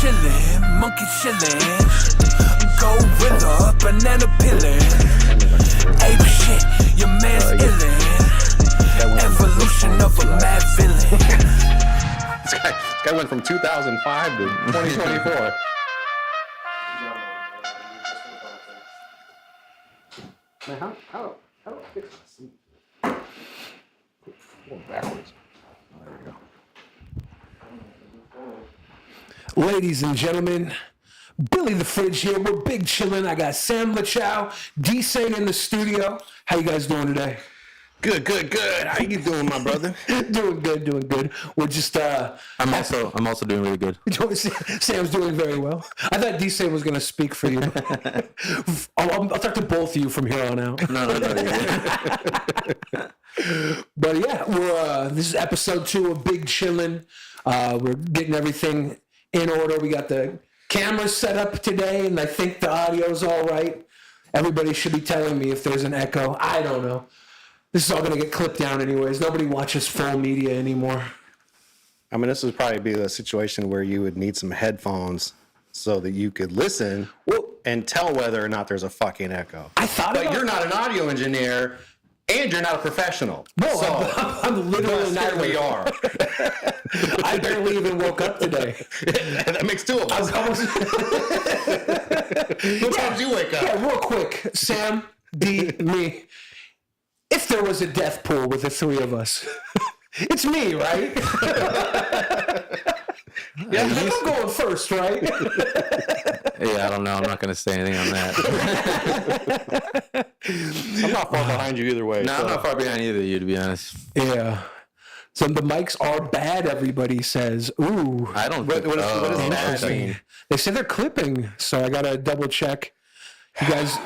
chillin', monkey chillin', gorilla, banana pillin', ape shit, your man's illin', evolution of a mad villain. This guy went from 2005 to 2024. Man, how do I fix this? Going backwards. Oh, there we go. Ladies and gentlemen, Billy the Fridge here. We're big chillin'. I got Sam Lachow, D-Sane in the studio. How you guys doing today? Good. How you doing, my brother? Doing good. We're just I'm also doing really good. Sam's doing very well. I thought D-Sane was gonna speak for you. I'll talk to both of you from here on out. No. But yeah, we're this is episode 2 of Big Chillin'. We're getting everything in order. We got the cameras set up today, and I think the audio's all right. Everybody should be telling me if there's an echo. I don't know. This is all going to get clipped down anyways. Nobody watches full media anymore. I mean, this would probably be a situation where you would need some headphones so that you could listen and tell whether or not there's a fucking echo. But you're not an audio engineer, and you're not a professional. No, so I'm literally not. Here we are. I barely even woke up today. That makes 2 of us. What time did you wake up? Yeah, real quick. Sam, D, me. If there was a death pool with the 3 of us, it's me, right? Yeah, I'm going first, right? Yeah, I don't know. I'm not going to say anything on that. I'm not far behind you either way. No, I'm not far behind either of you, to be honest. Yeah. So the mics are bad, everybody says. Ooh. I don't What does bad mean? They said they're clipping, so I got to double check. You guys.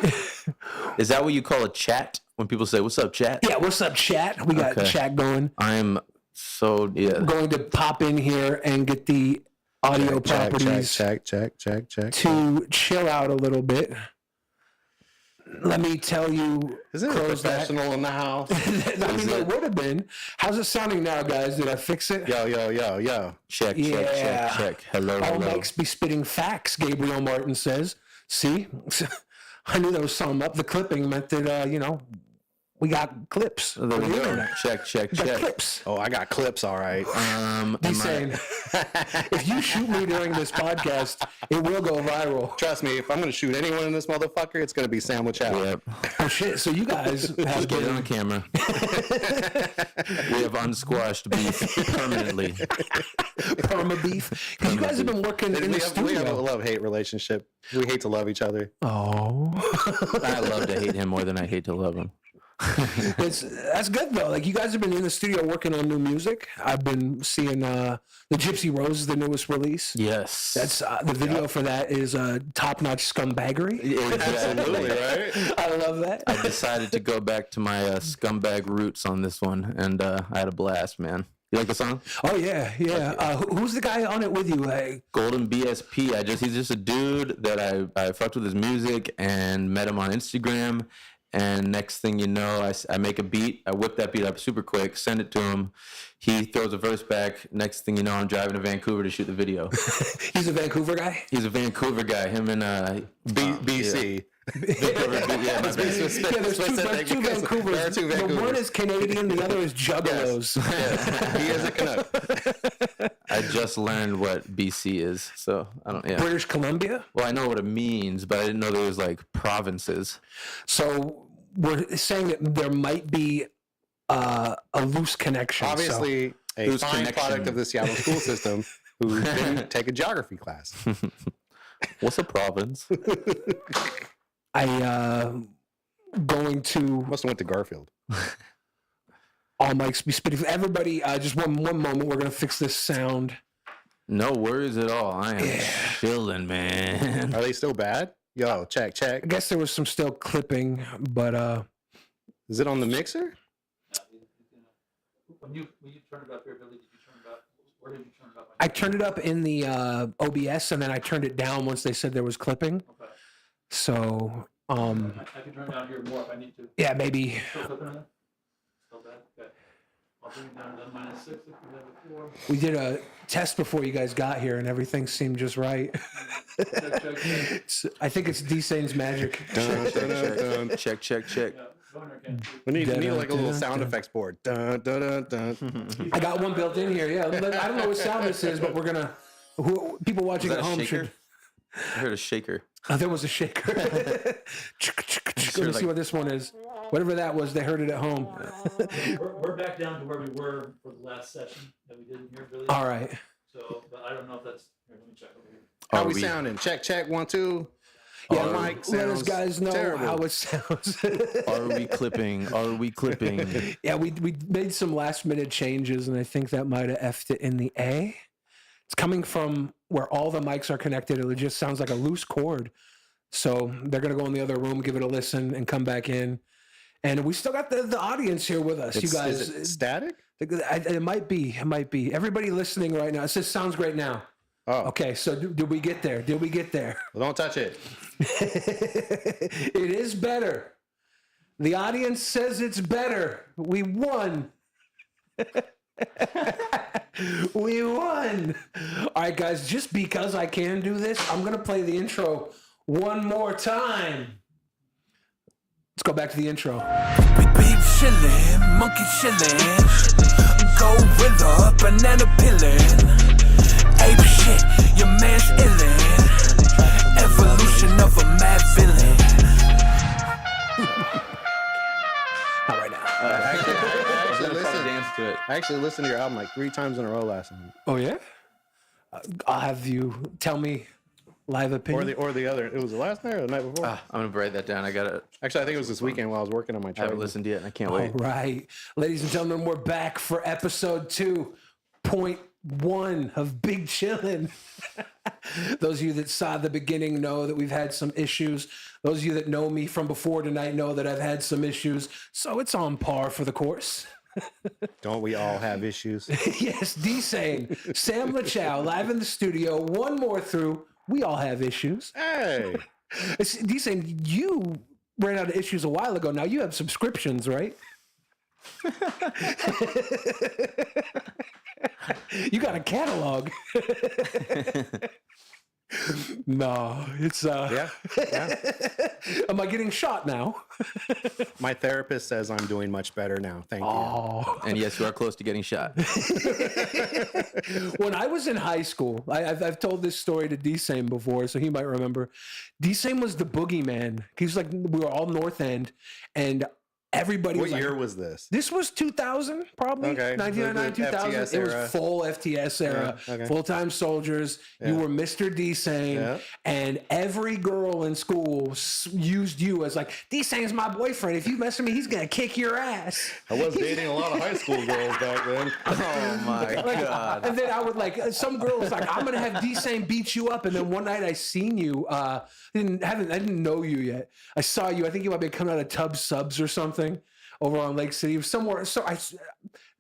Is that what you call a chat? When people say, "What's up, chat?" Yeah, what's up, chat? We got chat going. I'm so, yeah. I'm going to pop in here and get the audio properties Check. to chill out a little bit. Let me tell you. Is it a professional in the house? I mean, it would have been. How's it sounding now, guys? Did I fix it? Yo. Check. Hello. All mics be spitting facts, Gabriel Martin says. See? I knew there was something up. The clipping meant that, we got clips. There we go. Check. Clips. Oh, I got clips, all right. He's saying, if you shoot me during this podcast, it will go viral. Trust me, if I'm going to shoot anyone in this motherfucker, it's going to be Sam Lachow. Yep. Oh, shit. So you guys have Get it on camera. We have unsquashed beef permanently. Perma beef. Because you guys have been working in the studio. We have a love-hate relationship. We hate to love each other. Oh. I love to hate him more than I hate to love him. That's good though. Like you guys have been in the studio working on new music. I've been seeing the Gypsy Rose is the newest release. Yes, that's the video for that is top-notch scumbaggery. Absolutely right. I love that. I decided to go back to my scumbag roots on this one, and I had a blast, man. You like the song? Oh yeah. Who's the guy on it with you? Like Golden BSP. He's just a dude that I fucked with his music and met him on Instagram. And next thing you know, I make a beat. I whip that beat up super quick, send it to him. He throws a verse back. Next thing you know, I'm driving to Vancouver to shoot the video. He's a Vancouver guy? He's a Vancouver guy. Him and BC. Yeah, there's two Vancouvers. There are 2 Vancouvers. The one is Canadian, the other is Juggalos. Yes. He is a Canuck. I just learned what BC is, so I don't. Yeah. British Columbia? Well, I know what it means, but I didn't know there was like provinces. So we're saying that there might be a loose connection. Obviously, a fine product of the Seattle school system who didn't take a geography class. What's a province? Going to must have went to Garfield. All mics be spitting. Everybody, just one moment. We're gonna fix this sound. No worries at all. I am chilling, man. Are they still bad? Yo, check. I guess there was some still clipping, but is it on the mixer? When you turned it up here, Billy, did you turn it up? Where did you turn it up? I turned it up in the OBS, and then I turned it down once they said there was clipping. Okay. So I can turn it down here more if I need to. Yeah, maybe. Still clipping on that? Still bad? Okay. I'll bring it down to -6 if we have it before. We did a test before you guys got here, and everything seemed just right. I think it's D-Sane's magic. Dun, dun, dun, dun. Check. Yeah, go in there, Ken. We need like a little Dun, sound dun. effects board. Dun, dun, dun, dun. I got one built in here. Yeah, I don't know what sound this is, but we're gonna. People watching Is at that a home shaker? should. I heard a shaker. Oh, there was a shaker. Let me see what this one is. Whatever that was, they heard it at home. We're back down to where we were for the last session that we didn't hear Billy. All right. So, but I don't know if that's. Here, let me check over here. How Are we we- sounding? Check, 1, 2. Yeah, Our Mike, mic let us sounds guys know terrible. how it sounds. Are we clipping? Are we clipping? Yeah, we made some last minute changes, and I think that might have effed it in the A. It's coming from where all the mics are connected. It just sounds like a loose cord. So they're going to go in the other room, give it a listen, and come back in. And we still got the audience here with us. You guys, Is it static? it might be. It might be. Everybody listening right now, it says sounds great now. Oh, Okay, so did we get there? Did we get there? well, don't touch it. It is better. The audience says it's better. We won. We won. All right, guys, just because I can do this, I'm going to play the intro one more time. Let's go back to the intro. Big chillin', monkey chillin'. Go with a banana pillin'. Ape shit, your man's illin'. Evolution of a mad villain. Not right now. I actually listened to your album like 3 times in a row last night. Oh, yeah? I'll have you tell me live opinion. Or the other. It was the last night or the night before? I'm gonna write that down. I gotta. Actually, I think it was this weekend while I was working on my I track. haven't listened yet, and I can't All wait. right. Ladies and gentlemen, we're back for episode 2.1 of Big Chillin'. Those of you that saw the beginning know that we've had some issues. Those of you that know me from before tonight know that I've had some issues. So it's on par for the course. Don't we all have issues? Yes, D-Sane, Sam Lachow, live in the studio. One more through. We all have issues. Hey, D-Sane, you ran out of issues a while ago. Now you have subscriptions, right? You got a catalog. No, it's yeah. Am I getting shot now? My therapist says I'm doing much better now. Thank you. Oh. And yes, you are close to getting shot. When I was in high school, I've told this story to D-Sane before, so he might remember. D-Sane was the boogeyman. He was like, we were all North End, and everybody What was like, year was this? this was 2000, probably. Okay. 1999, The 2000. FTS It era. was full FTS era. Yeah, okay. Full-time soldiers. You were Mr. D-Sane. Yeah. And every girl in school used you as like, D-Sane's my boyfriend. If you mess with me, he's going to kick your ass. I was dating a lot of high school girls back then. Oh my god. And then I would like, some girl was like, I'm going to have D-Sane beat you up. And then one night I seen you. I didn't know you yet. I saw you. I think you might be coming out of Tub Subs or something. Over on Lake City, somewhere. So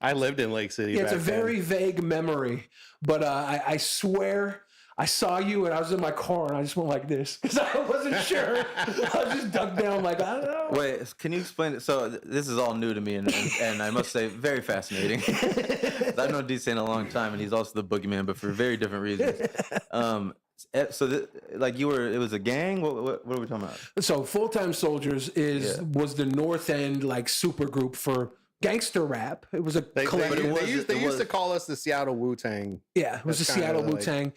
I lived in Lake City. yeah, it's a back very vague memory, but I swear I saw you and I was in my car and I just went like this because I wasn't sure. I was just ducked down like I don't know. Wait, can you explain it? So this is all new to me, and I must say, very fascinating. I've known D-Sane a long time, and he's also the boogeyman, but for very different reasons. So, like, it was a gang. What are we talking about? So Full-Time Soldiers was the North End like super group for gangster rap. It was a They collective. used to call us the Seattle Wu-Tang. Yeah, it was the That's kinda Seattle like- Wu-Tang.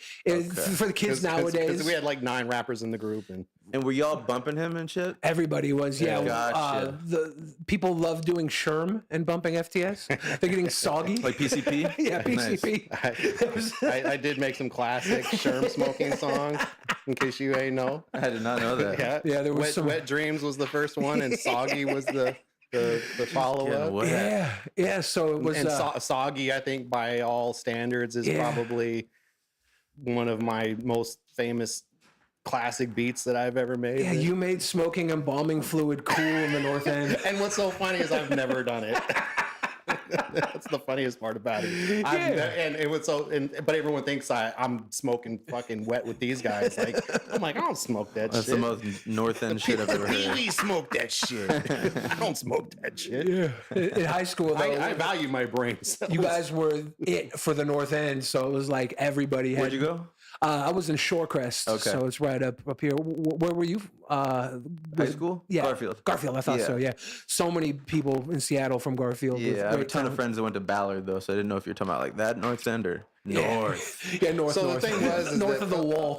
For the kids nowadays, Because we had like 9 rappers in the group. And And were y'all bumping him and shit? everybody was, yeah. Gotcha. The people love doing Sherm and bumping FTS. They're getting soggy. Like PCP? Yeah, PCP. I did make some classic Sherm smoking songs, in case you ain't know. I did not know that. Yeah, there was some- Wet Dreams was the first one, and Soggy was the follow-up. what? Yeah. So it was. And Soggy, I think, by all standards, is probably one of my most famous classic beats that I've ever made. yeah, you made smoking embalming fluid cool in the North End. And what's so funny is I've never done it. That's the funniest part about it. And it was but everyone thinks I'm smoking fucking wet with these guys. Like, I'm like, I don't smoke that That's shit. the most North End shit I've ever heard. We smoke that shit. I don't smoke that shit. Yeah. In high school, though, I value my brain cells. you guys were it for the North End, so it was like everybody had. Where'd you go? I was in Shorecrest, Okay. so it's right up here. Where were you? High school? Yeah, Garfield. Garfield, I thought Yeah. so. Yeah, so many people in Seattle from Garfield. with Yeah, I have a great ton of talent. friends that went to Ballard though, so I didn't know if you're talking about like that North End or North. Yeah, north. So the north. thing was, is north that of the wall.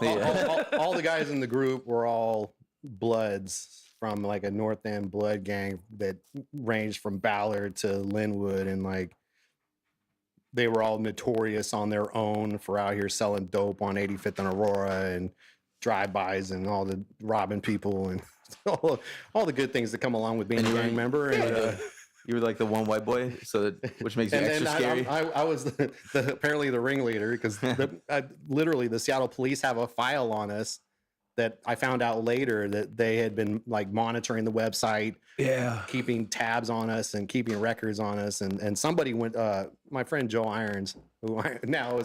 all the guys in the group were all Bloods from like a North End blood gang that ranged from Ballard to Linwood, and like they were all notorious on their own for out here selling dope on 85th and Aurora and drive-bys and all the robbing people and all the good things that come along with being a gang member. And You were like the one white boy, which makes you and extra then scary. I was apparently the ringleader because literally the Seattle police have a file on us that I found out later that they had been like monitoring the website, Yeah. keeping tabs on us and keeping records on us. And somebody went, my friend Joe Irons, who now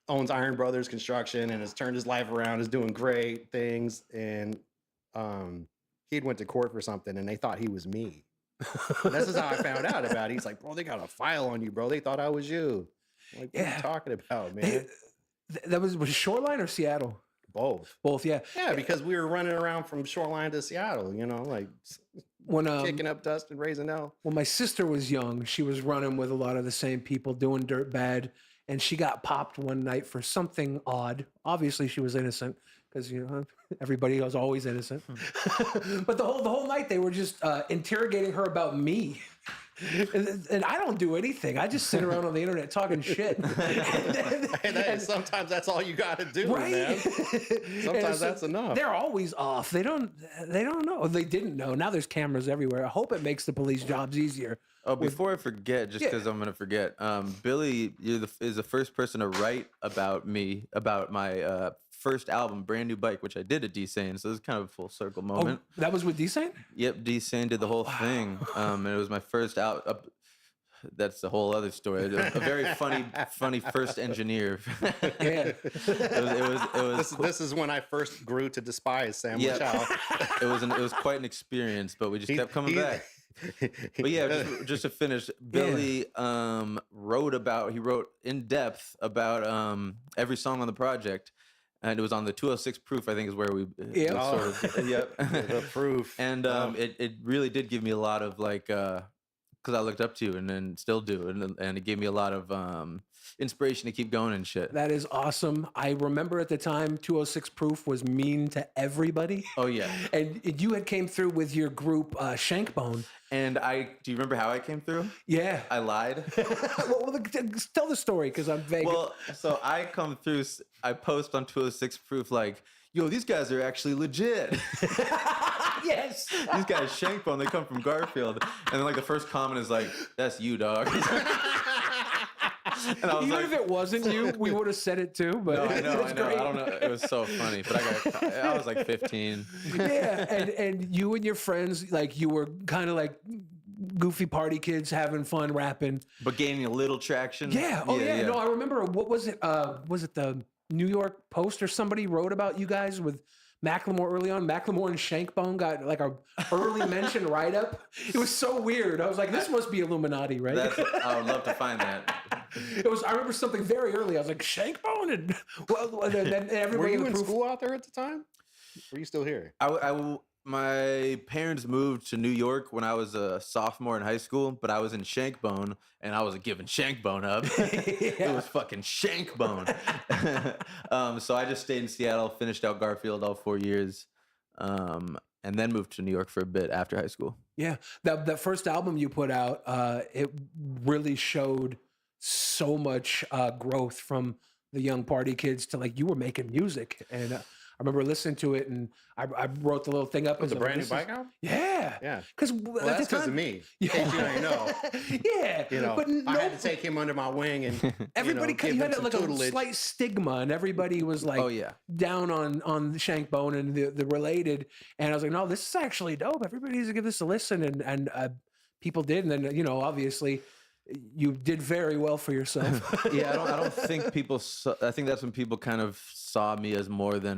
owns Iron Brothers Construction and has turned his life around, is doing great things. And he had went to court for something and they thought he was me. And this is how I found out about it. He's like, bro, they got a file on you, bro. They thought I was you. I'm like, what are you talking about, man? That was Shoreline or Seattle? Both. Both, yeah. Yeah, because we were running around from Shoreline to Seattle, like When kicking up dust and raising hell. when my sister was young, she was running with a lot of the same people doing dirt bad, and she got popped one night for something odd. Obviously, she was innocent because everybody was always innocent. But the whole night they were just interrogating her about me. And I don't do anything. I just sit around on the internet talking shit. And sometimes that's all you got to do, Right. man. Sometimes that's enough. They're always off. They don't know. They didn't know. Now there's cameras everywhere. I hope it makes the police jobs easier. Oh, before I forget, just because I'm gonna forget, Billy is the first person to write about me, about my first album, Brand New Bike, which I did at D-Sane. So this is kind of a full circle moment. Oh, that was with D-Sane? Yep, D-Sane did the whole thing, and it was my first out. That's a whole other story. A very funny first engineer. Yeah. it was. This is when I first grew to despise Sam Lachow. It was quite an experience, but we just kept coming back. But yeah, just to finish, Billy he wrote in depth about every song on the project. And it was on the 206 proof, I think, is where we Yep, the proof. And it really did give me a lot of like, because I looked up to you and then still do, and it gave me a lot of inspiration to keep going and shit. That is awesome. I remember at the time 206 Proof was mean to everybody. Oh yeah. And you had came through with your group Shankbone. And do you remember how I came through? Yeah. I lied. Well, tell the story because I'm vague. Well, so I come through, I post on 206 Proof like, yo, these guys are actually legit. Yes. These guys Shankbone, they come from Garfield. And then like the first comment is like, that's you, dog. And I was Even like, if it wasn't you, we would have said it too. But no, I know. Great. I don't know. It was so funny, but I was like 15. Yeah, and you and your friends, like you were kind of like goofy party kids having fun rapping. But gaining a little traction. Yeah. Oh yeah. No, I remember. What was it? Was it the New York Post or somebody wrote about you guys with Macklemore early on? Macklemore and Shankbone got like a early mention write up. It was so weird. I was like, this must be Illuminati, right? I would love to find that. It was. I remember something very early. I was like, Shankbone, and then everybody. Were you in the in proof- school out there at the time? Were you still here? My parents moved to New York when I was a sophomore in high school, but I was in Shankbone, and I wasn't giving Shankbone up. It was fucking Shankbone. So I just stayed in Seattle, finished out Garfield all 4 years, and then moved to New York for a bit after high school. Yeah, that first album you put out, it really showed so much growth from the young party kids to like you were making music, and I remember listening to it, and I wrote the little thing up. The brand new bike album? Yeah, Yeah. Because That's because of me. In case you ain't know. Yeah, but I had to take him under my wing and everybody give you him had some like a tutelage. slight stigma, and everybody was like, Oh, yeah. down on Shankbone and the related. And I was like, no, this is actually dope. Everybody needs to give this a listen. And people did, and then obviously you did very well for yourself. Yeah, I don't think people I think that's when people kind of saw me as more than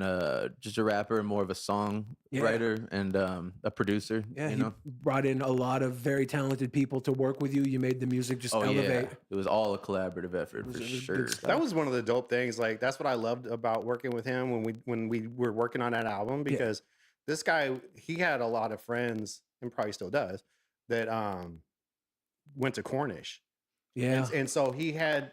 just a rapper and more of a song writer and a producer. Yeah, you brought in a lot of very talented people to work with you. You made the music just elevate. Yeah. It was all a collaborative effort for sure. That was one of the dope things. Like that's what I loved about working with him when we were working on that album, because this guy, he had a lot of friends, and probably still does, that went to Cornish. Yeah. And so he had,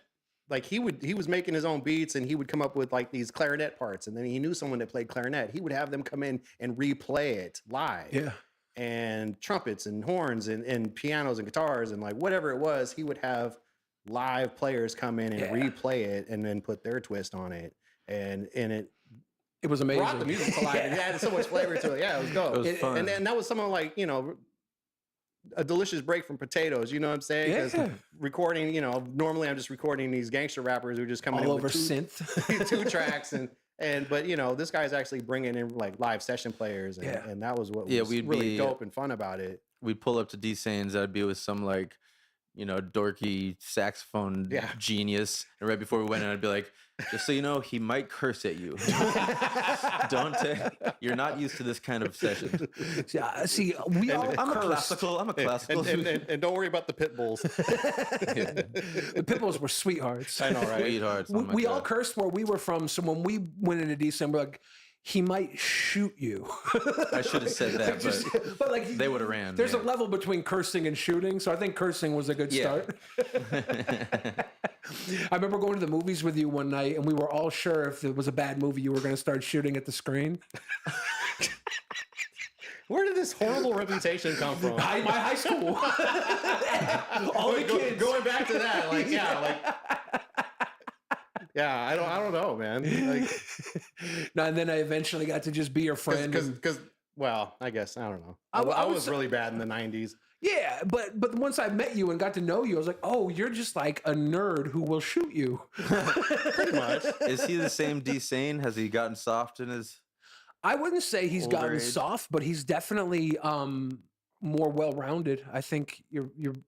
like, he was making his own beats, and he would come up with like these clarinet parts, and then he knew someone that played clarinet. He would have them come in and replay it live. Yeah. And trumpets and horns and pianos and guitars and like whatever it was, he would have live players come in and replay it and then put their twist on it. And it was amazing. Brought the music to life. It had so much flavor to it. Yeah, it was dope. It was fun. And then that was something like, a delicious break from potatoes, you know what I'm saying? Because recording, normally I'm just recording these gangster rappers who just come in all over with synth, 2 tracks, but this guy's actually bringing in like live session players, and that was what was really dope and fun about it. We'd pull up to D-Sane's. I'd be with some like, dorky saxophone genius, and right before we went in, I'd be like, just so you know, he might curse at you. You're not used to this kind of session. See, I'm a classical. And don't worry about the pit bulls. The pit bulls were sweethearts. I know, right? Sweethearts. We all cursed where we were from, so when we went into D-Sane, we're like, he might shoot you. I should have said that, but like they would have ran. There's a level between cursing and shooting, so I think cursing was a good start. I remember going to the movies with you one night, and we were all sure if it was a bad movie, you were going to start shooting at the screen. Where did this horrible reputation come from? My high school. All the kids. Going back to that, I don't know, man. No, and then I eventually got to just be your friend. Because, I guess, I don't know. I was really bad in the 90s. Yeah, but once I met you and got to know you, I was like, oh, you're just like a nerd who will shoot you. Pretty much. Is he the same D-Sane? Has he gotten soft in his... I wouldn't say he's gotten age? soft, but he's definitely more well-rounded. I think you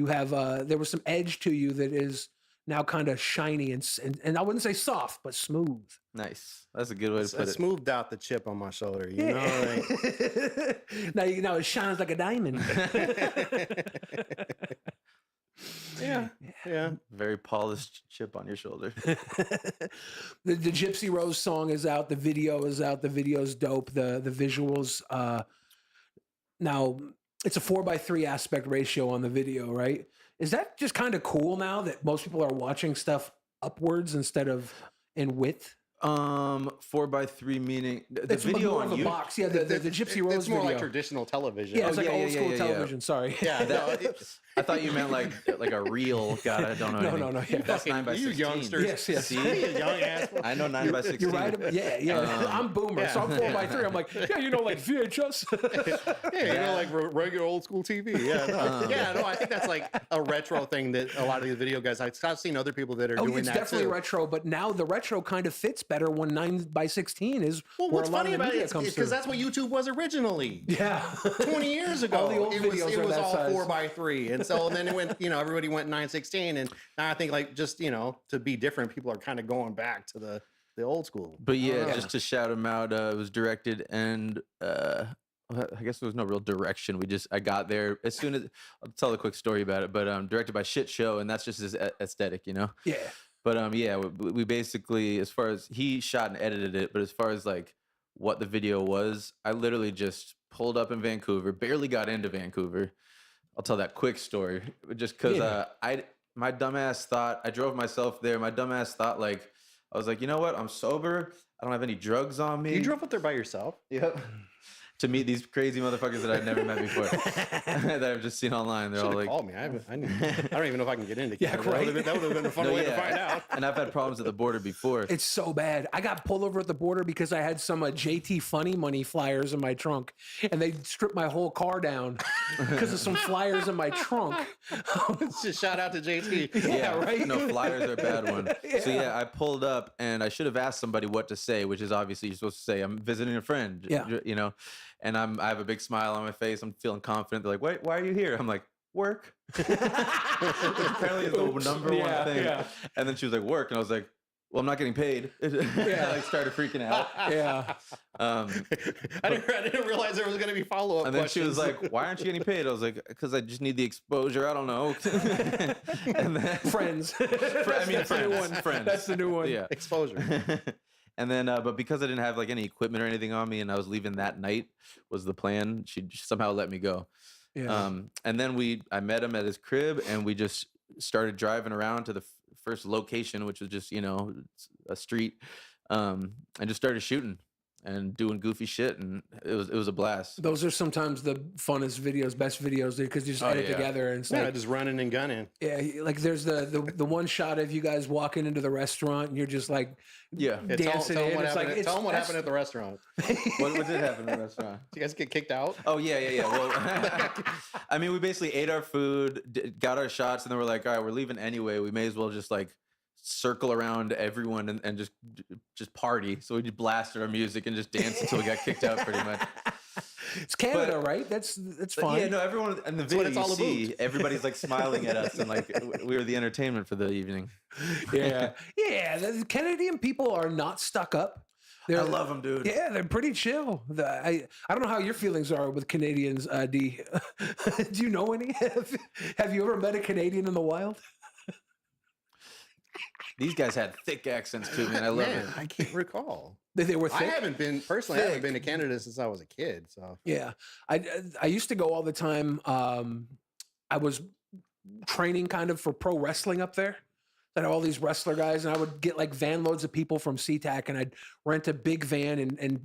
have there was some edge to you that is now kind of shiny and I wouldn't say soft, but smooth. Nice. That's a good way to put I it. smoothed out the chip on my shoulder, you know? Like... now it shines like a diamond. Yeah. Very polished chip on your shoulder. The Gypsy Rose song is out. The video is out. The video's dope. The visuals. Now it's a 4:3 aspect ratio on the video, right? Is that just kind of cool now that most people are watching stuff upwards instead of in width? 4:3 meaning the It's video more on of a YouTube. box. Yeah, the Gypsy Rose It's more video. like traditional television. Yeah, it's like yeah, old school yeah. television. Sorry. Yeah, I thought you meant like a reel. God, I don't know. No. Yeah. That's 9:16. You youngsters. Yes. See, You young ass. I know 9:16. You're right. Yeah. I'm boomer, so I'm 4:3. I'm like, like VHS. Yeah, like regular old school TV. Yeah, I think that's like a retro thing that a lot of the video guys. I've seen other people that are doing it's that definitely too. retro, but now the retro kind of fits better when 9:16 is Well, where what's a lot funny of the about it media is comes because through. that's what YouTube was originally. Yeah. 20 years ago, All the old it videos was are that all size. 4:3, and so then it went. Everybody went 9:16, and now I think like just to be different, people are kind of going back to the old school. But just to shout him out, it was directed and I guess there was no real direction. I got there as soon as I'll tell a quick story about it. But directed by Shit Show, and that's just his aesthetic, Yeah. But we basically, as far as he shot and edited it, but as far as like what the video was, I literally just pulled up in Vancouver, barely got into Vancouver. I'll tell that quick story just because my dumbass thought, I drove myself there. My dumbass thought, like, I was like, you know what? I'm sober. I don't have any drugs on me. You drove up there by yourself? Yep. To meet these crazy motherfuckers that I've never met before, that I've just seen online. They're all like, call me. I don't even know if I can get into Canada. right. That would have been a fun way to find out. And I've had problems at the border before. It's so bad. I got pulled over at the border because I had some JT Funny Money flyers in my trunk, and they stripped my whole car down because of some flyers in my trunk. Just shout out to JT. Yeah, right. No, flyers are a bad one. So I pulled up, and I should have asked somebody what to say, which is obviously you're supposed to say, I'm visiting a friend. Yeah. And I have a big smile on my face. I'm feeling confident. They're like, wait, why are you here? I'm like, work. Which apparently is the number one thing. Yeah. And then she was like, work. And I was like, well, I'm not getting paid. Yeah. I started freaking out. Yeah. I didn't realize there was going to be follow-up And then questions. she was like, why aren't you getting paid? I was like, because I just need the exposure. I don't know. And then, Friends. friends. Friends. That's the new one. Yeah. exposure. And then, but because I didn't have like any equipment or anything on me, and I was leaving that night, was the plan. She somehow let me go. Yeah. And then I met him at his crib, and we just started driving around to the first location, which was just a street, and just started shooting and doing goofy shit, and it was a blast. Those are sometimes the funnest videos, best videos, because you just edit together and it's Yeah, like, just running and gunning. yeah, like there's the one shot of you guys walking into the restaurant and you're just like Yeah. dancing in. It's like tell them what happened at the restaurant. What did happen in the restaurant? Did you guys get kicked out? Oh yeah. Well, I mean, we basically ate our food, got our shots, and then we're like, all right, we're leaving anyway. We may as well just like circle around everyone and just party. So we just blasted our music and just danced until we got kicked out, pretty much. It's Canada, right? That's fine. Yeah, no, everyone in the video you see, everybody's like smiling at us, and like we were the entertainment for the evening. Yeah. The Canadian people are not stuck up. I love them, dude. Yeah, they're pretty chill. I don't know how your feelings are with Canadians, D. Do you know any? Have you ever met a Canadian in the wild? These guys had thick accents too, man. I love Man, it. I can't recall. They were thick? I haven't been to Canada since I was a kid. So Yeah. I used to go all the time. I was training kind of for pro wrestling up there. I had all these wrestler guys, and I would get like van loads of people from SeaTac, and I'd rent a big van and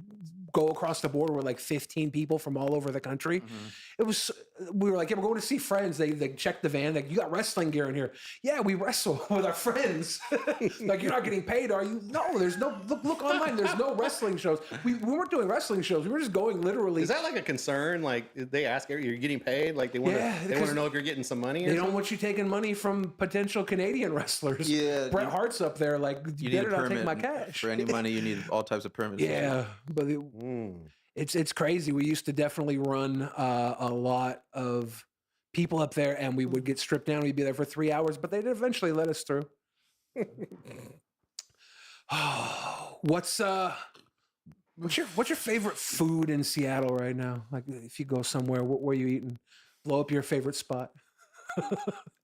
go across the border with like 15 people from all over the country. It was, we were like, yeah, we're going to see friends. They checked the van. Like, you got wrestling gear in here. Yeah, we wrestle with our friends. Like, you're not getting paid, are you? No, there's no, look online. There's no wrestling shows. We weren't doing wrestling shows. We were just going literally. is that like a concern? Like they ask, you're getting paid? Like they want to know if you're getting some money? They don't want you taking money from potential Canadian wrestlers. Yeah, Bret Hart's up there. Like, You better need a not take permit my cash. for any money. You need all types of permits. Yeah, but it's crazy. We used to definitely run a lot of people up there, and we would get stripped down. We'd be there for 3 hours, but they'd eventually let us through. What's your favorite food in Seattle right now? Like, if you go somewhere, what are you eating? Blow up your favorite spot.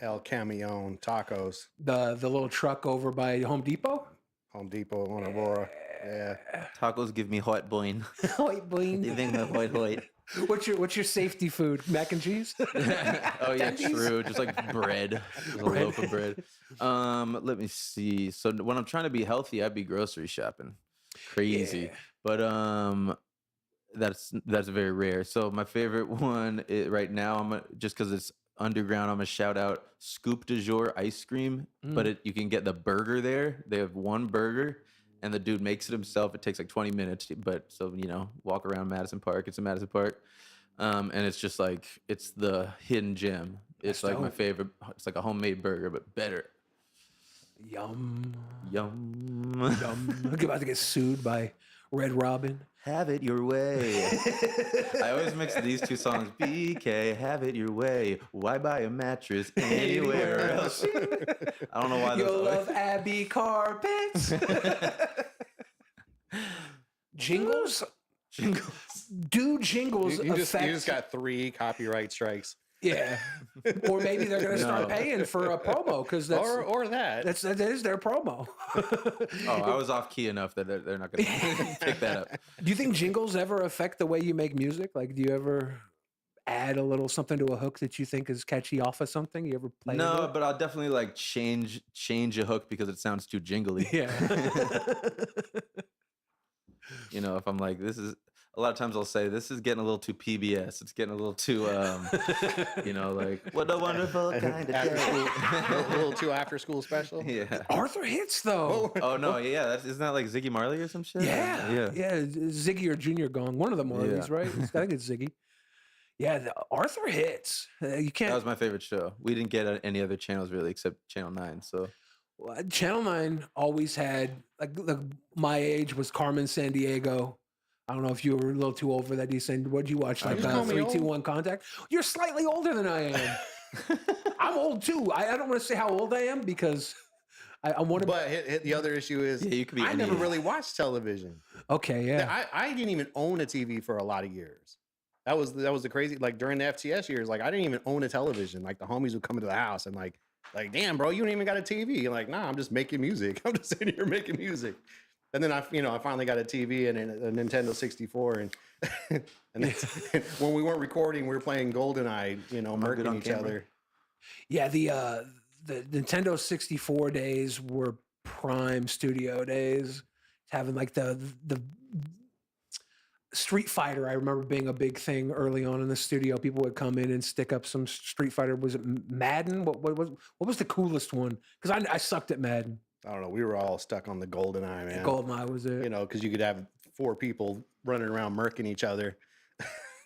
El Camion tacos, The little truck over by Home Depot. Home Depot on Aurora. Yeah. Tacos give me hot boing. White bean. They think of white. What's your safety food? Mac and cheese? Oh yeah, true. Just like bread, just a loaf of bread. Let me see. So when I'm trying to be healthy, I'd be grocery shopping. Crazy, but that's very rare. So my favorite one right now, just because it's underground, I'm gonna shout out Scoop du Jour ice cream. But you can get the burger there. They have one burger, and the dude makes it himself. It takes like 20 minutes, but so walk around Madison Park. It's in Madison Park, and it's just like it's the hidden gem. It's like my favorite. It's like a homemade burger, but better. Yum. Yum. I'm about to get sued by Red Robin. Have it your way. I always mix these two songs. BK, have it your way. Why buy a mattress anywhere else? I don't know why. You'll love Abbey carpets. Jingles? Do jingles You affect... just got 3 copyright strikes. Yeah. Or maybe they're going to start paying for a promo, because that's... Or that. That is their promo. Oh, I was off key enough that they're not going to pick that up. Do you think jingles ever affect the way you make music? Like, do you ever add a little something to a hook that you think is catchy off of something? You ever play with No, it? but I'll definitely like change a hook because it sounds too jingly. Yeah. If I'm like, this is... A lot of times I'll say, this is getting a little too PBS. It's getting a little too, like, what a wonderful kind of day. A little too after school special. Yeah. Arthur hits, though. Oh, no, yeah. Isn't that like Ziggy Marley or some shit? Yeah. Ziggy or Junior Gong. One of the Marleys, right? I think it's Ziggy. Yeah, Arthur hits. You can't... That was my favorite show. We didn't get any other channels really except Channel 9, so... Well, Channel 9 always had, like my age was Carmen Sandiego. I don't know if you were a little too old for that. D-Sane. What'd you watch? Like 3, 2, 1 Contact? You're slightly older than I am. I'm old too. I don't want to say how old I am because I want to. But the other issue is, you could be I never any- really watched television. Okay, yeah. I didn't even own a TV for a lot of years. That was the crazy. Like during the FTS years, like I didn't even own a television. Like the homies would come into the house and like, damn, bro, you don't even got a TV. You're like, nah, I'm just making music. I'm just sitting here making music. And then I finally got a TV and a Nintendo 64, and then when we weren't recording, we were playing GoldenEye, murking each other. Yeah, the Nintendo 64 days were prime studio days. Having like the Street Fighter, I remember being a big thing early on in the studio. People would come in and stick up some Street Fighter. Was it Madden? What was the coolest one? Because I sucked at Madden. I don't know. We were all stuck on the GoldenEye, man. GoldenEye was it? Because you could have 4 people running around murking each other.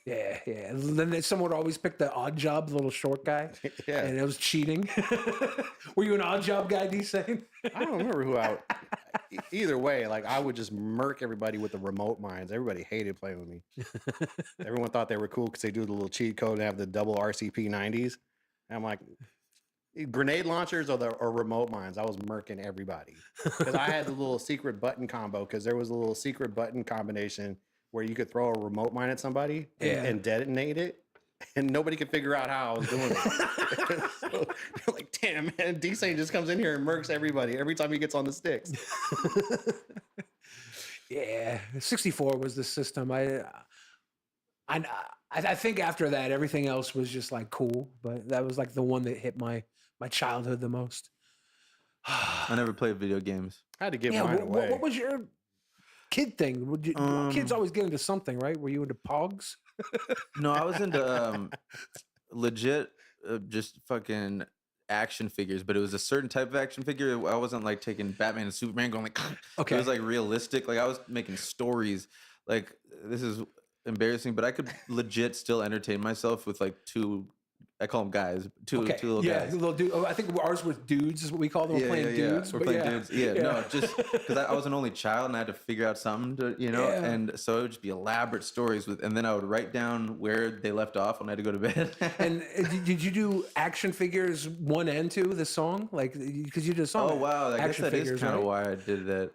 Yeah. And then someone would always pick the Odd Job, the little short guy. Yeah. And it was cheating. Were you an Odd Job guy, D-Sane? I don't remember who I. Either way, like I would just murk everybody with the remote mines. Everybody hated playing with me. Everyone thought they were cool because they do the little cheat code and have the double RCP 90s. And I'm like, grenade launchers or remote mines. I was murking everybody because I had the little secret button combo. Because there was a little secret button combination where you could throw a remote mine at somebody and detonate it, and nobody could figure out how I was doing it. So you're like, damn, man, D-Sane just comes in here and murks everybody every time he gets on the sticks. Yeah, 64 was the system. I think after that, everything else was just like cool, but that was like the one that hit my childhood the most. I never played video games. I had to give mine away. What was your kid thing? Kids always get into something, right? Were you into Pogs? No, I was into legit just fucking action figures, but it was a certain type of action figure. I wasn't like taking Batman and Superman going like, okay. It was like realistic. Like I was making stories. Like this is embarrassing, but I could legit still entertain myself with like 2. I call them guys. Two little guys. Little dude. I think ours was dudes, is what we call them. We're playing dudes. We're playing dudes. Yeah, no, just because I was an only child and I had to figure out something to, and so it would just be elaborate stories and then I would write down where they left off when I had to go to bed. And did you do action figures 1 and 2, the song? Like, because you did a song. Oh, wow. I guess that is kind of right? why I did that.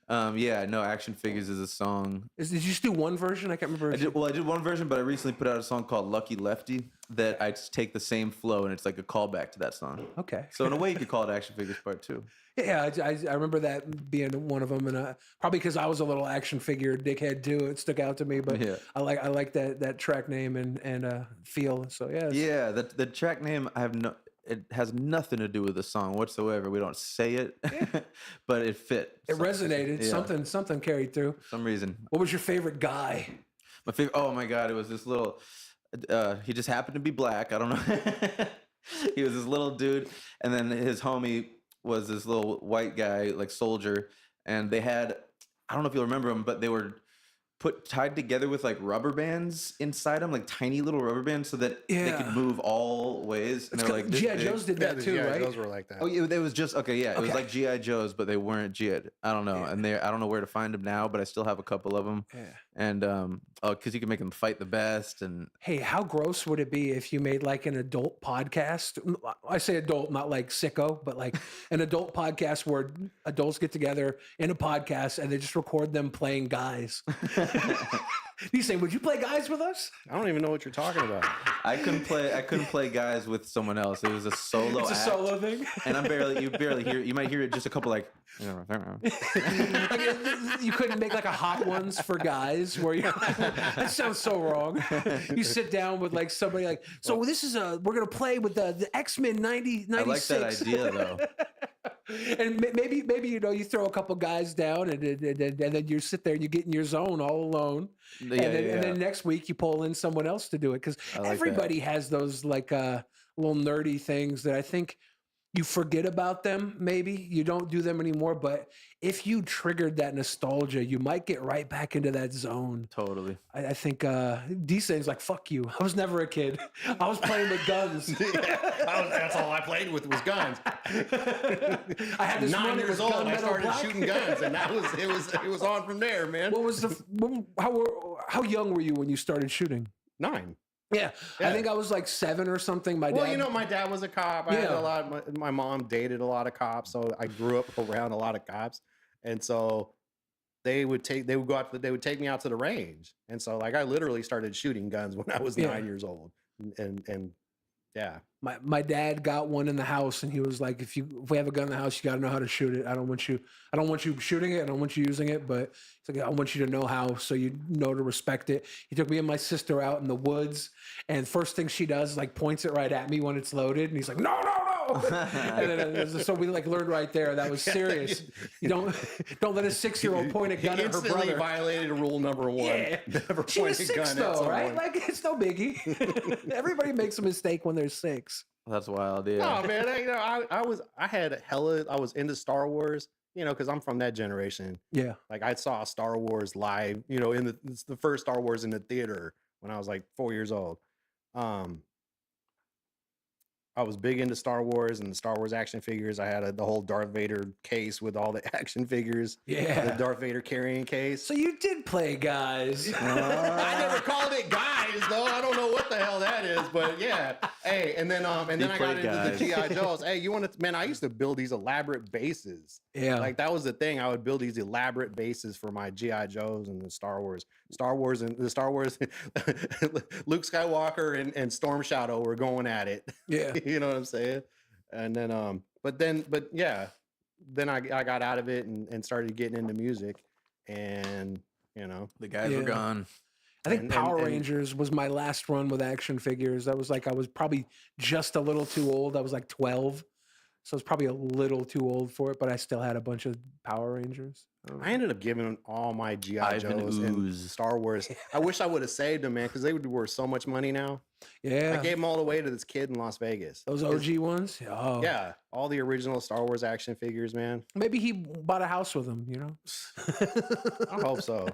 Action figures is a song. Did you just do one version? I can't remember. I did one version, but I recently put out a song called Lucky Lefty that I just take the same flow and it's like a callback to that song. Okay. So in a way you could call it Action Figures Part 2. Yeah, I remember that being one of them, and probably because I was a little action figure dickhead too, it stuck out to me. But yeah. I like that track name and feel. So yeah. Yeah, the track name it has nothing to do with the song whatsoever. We don't say it, but it fit. It resonated. Yeah. Something carried through. For some reason. What was your favorite guy? My favorite. Oh my God! It was this little. He just happened to be black. I don't know. He was this little dude, and then his homie was this little white guy, like soldier, and they had. I don't know if you'll remember them, but they were tied together with like rubber bands inside them, like tiny little rubber bands, so that they could move all ways. And they're like, G.I. Joes did that too, right? G.I. Joes were like that. Oh, yeah, it was just okay. Yeah, it was like G.I. Joes, but they weren't G.I. I don't know, and I don't know where to find them now, but I still have a couple of them. Yeah. And because you can make them fight the best. And hey, how gross would it be if you made like an adult podcast? I say adult, not like sicko, but like an adult podcast where adults get together in a podcast and they just record them playing guys. You say, would you play guys with us? I don't even know what you're talking about. I couldn't play guys with someone else. It was a solo. It's a solo thing. And you barely hear it. You might hear it just a couple like you couldn't make like a Hot Ones for guys where you that sounds so wrong. You sit down with like somebody like, so this is we're gonna play with the X-Men 96. I like that idea though. And maybe you throw a couple guys down and then you sit there and you get in your zone all alone. And then next week you pull in someone else to do it, because everybody has those like little nerdy things that I think you forget about them. Maybe you don't do them anymore, but if you triggered that nostalgia, you might get right back into that zone. Totally. I think D-Sane's like, fuck you. I was never a kid. I was playing with guns. That's all I played with was guns. I had this 9 years old. I started shooting guns, and it was on from there, man. What was how young were you when you started shooting? 9. Yeah. I think I was like 7 or something. My Well, dad. you know, my dad was a cop. I had Yeah. a lot. My mom dated a lot of cops, so I grew up around a lot of cops, and so they would take me out to the range, and so like I literally started shooting guns when I was 9 years old, and yeah. My dad got one in the house, and he was like, if we have a gun in the house, you got to know how to shoot it. I don't want you shooting it. I don't want you using it, but it's like, I want you to know how, so you know to respect it. He took me and my sister out in the woods, and first thing she does is like points it right at me when it's loaded, and he's like, no. And then, so we like learned right there that was serious. You don't let a 6-year-old point a gun He at her instantly brother. violated rule number 1. Yeah. Never She was point a 6 gun at though, someone. right? Like it's no biggie. Everybody makes a mistake when they're 6. That's wild. Yeah. No, man. I was into Star Wars, you know, because I'm from that generation. Yeah. Like I saw Star Wars live, you know, it's the first Star Wars in the theater when I was like 4 years old. I was big into Star Wars and the Star Wars action figures. I had the whole Darth Vader case with all the action figures. Yeah. The Darth Vader carrying case. So you did play guys. I never called it guys though. I don't know what the hell that is, but yeah. Hey, and then I got into the GI Joes. Hey, you want to? Man, I used to build these elaborate bases. Yeah. Like that was the thing. I would build these elaborate bases for my GI Joes and the Star Wars. Luke Skywalker and Storm Shadow were going at it. Yeah. You know what I'm saying? And then but yeah, then I got out of it and started getting into music, and you know The guys were gone. I think And- Power and- Rangers was my last run with action figures. That was like, I was probably just a little too old. I was like 12. So I was probably a little too old for it, but I still had a bunch of Power Rangers. I ended up giving all my GI Ivan Joes and Ooze. Star Wars. I wish I would have saved them, man, because they would be worth so much money now. Yeah. I gave them all away to this kid in Las Vegas. Those OG ones? Oh. Yeah, all the original Star Wars action figures, man. Maybe he bought a house with them, you know? I hope so.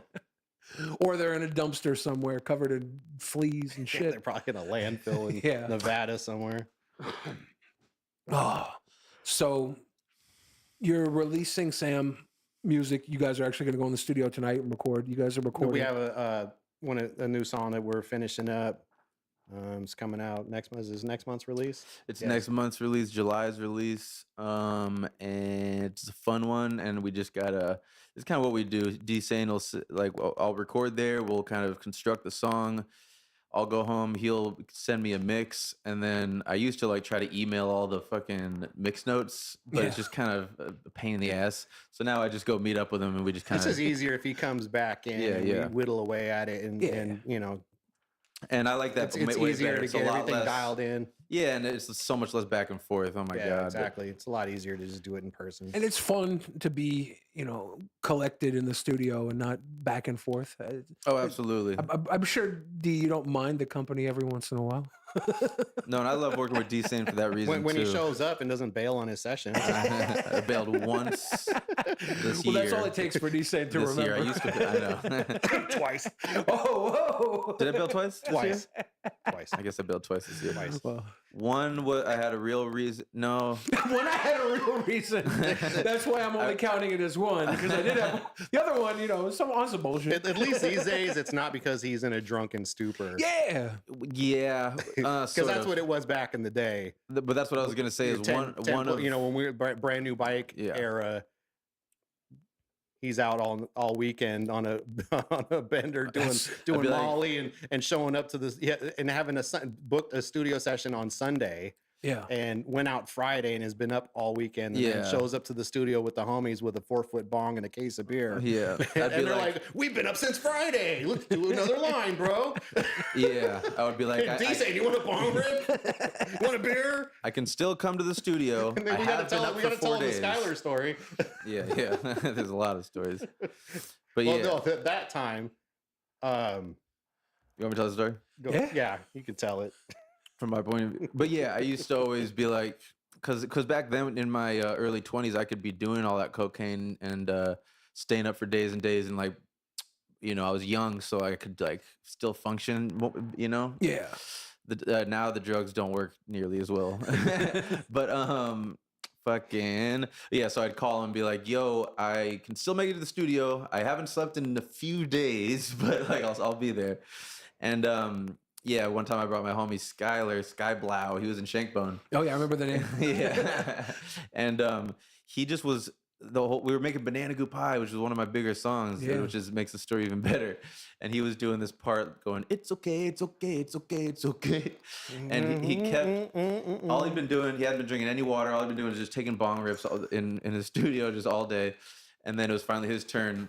Or they're in a dumpster somewhere covered in fleas and They're shit. probably in a landfill in Yeah. Nevada somewhere. Oh. So you're releasing, Sam, music. You guys are actually going to go in the studio tonight and record. You guys are recording. We have a new song that we're finishing up. It's coming out next month. Is this next month's release? It's Yes. next month's release, July's release, and it's a fun one. And we just gotta. It's kind of what we do. D-Sane will I'll record there. We'll kind of construct the song. I'll go home. He'll send me a mix, and then I used to like try to email all the fucking mix notes, but it's just kind of a pain in the ass. So now I just go meet up with him, and we just kind This of. is easier if he comes back in and Yeah. we whittle away at it and you know, And I like that. it's way easier better. to It's a get lot everything less- dialed in. Yeah, and it's so much less back and forth. Oh my Yeah, god! exactly. It's a lot easier to just do it in person. And it's fun to be, collected in the studio and not back and forth. Oh, absolutely. I'm sure, D, you don't mind the company every once in a while. No, and I love working with D-Sane for that reason When too. he shows up and doesn't bail on his session. I bailed once this Well, year. that's all it takes for D-Sane to This year, remember. I used to. I know. Twice. Oh, Did I bail twice? Twice. Twice. I guess I bailed twice this year. Well, One was I had a real reason. No, when I had a real reason, that's why I'm only counting it as one, because I did have the other one, some on some bullshit. At least these days, it's not because he's in a drunken stupor. Yeah. yeah, Because that's what it was back in the day. But that's what I was gonna say. Is one of when we were brand new bike Yeah. era. He's out all weekend on a bender doing I'd be like- Molly and showing up to this and having booked a studio session on Sunday. Yeah. And went out Friday and has been up all weekend and then Yeah. shows up to the studio with the homies with a 4-foot bong and a case of beer. Yeah, And they're like, we've been up since Friday. Let's do another line, bro. yeah, I would be like, D-Sane, you want a bong rip? You want a beer? I can still come to the studio. And then I we have gotta been tell up we for gotta 4 tell them days. the Skylar story. Yeah, there's a lot of stories. But Well, yeah, no, at that time, you want me to tell the story? yeah, you could tell it. From my point of view. But yeah, I used to always be like, because back then in my early 20s, I could be doing all that cocaine and staying up for days and days, and I was young, so I could like still function, Yeah. Now the drugs don't work nearly as well. But fucking yeah, so I'd call and be like, yo, I can still make it to the studio. I haven't slept in a few days, but like I'll be there. And Yeah, one time I brought my homie Skylar, Skyblow. He was in Shankbone. Oh yeah, I remember the name. Yeah. And he just was we were making Banana Goo Pie, which is one of my bigger songs, Yeah. which makes the story even better. And he was doing this part going, it's okay, it's okay, it's okay, it's okay. And he kept, all he'd been doing, he hadn't been drinking any water. All he'd been doing was just taking bong rips in his studio just all day. And then it was finally his turn.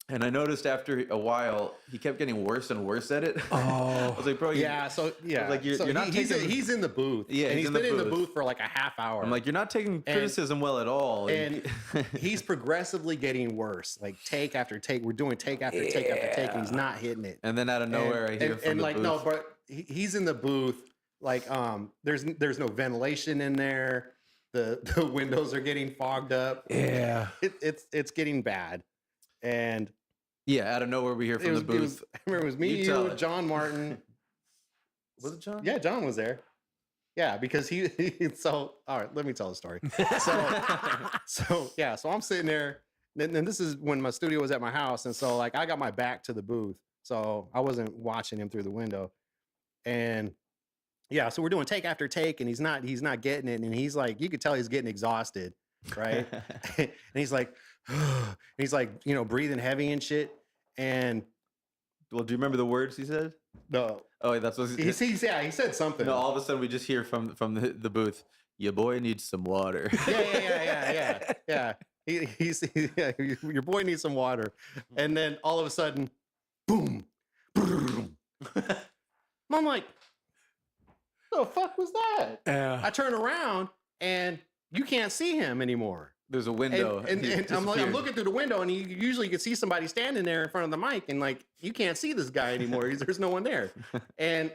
And I noticed after a while, he kept getting worse and worse at it. Oh. I was like, bro, Like you're not taking... he's in the booth. Yeah, and he's he's been in the booth for like a half hour. I'm like, you're not taking criticism well at all. And he's progressively getting worse. Like take after take, we're doing take after take after take, and he's not hitting it. And then out of nowhere, I hear from the like booth. no, but he's in the booth. Like there's no ventilation in there. The windows are getting fogged up. Yeah, it's getting bad. And yeah, out of nowhere, we hear from the booth. I remember it was me, you, John Martin. Was it John? Yeah, John was there. Yeah, because he so all right, let me tell the story. So I'm sitting there, and this is when my studio was at my house, and so like I got my back to the booth, so I wasn't watching him through the window. And yeah, so we're doing take after take, and he's not getting it, and he's like, you could tell he's getting exhausted, right? And he's like, breathing heavy and shit. And Well, do you remember the words he said? no, Oh, that's what he said something. No, all of a sudden we just hear from the booth, your boy needs some water. Yeah. Your boy needs some water. And then all of a sudden, boom. I'm like, the fuck was that? I turn around and you can't see him anymore. There's a window. And I'm looking through the window, and you could see somebody standing there in front of the mic, and like you can't see this guy anymore. There's no one there. And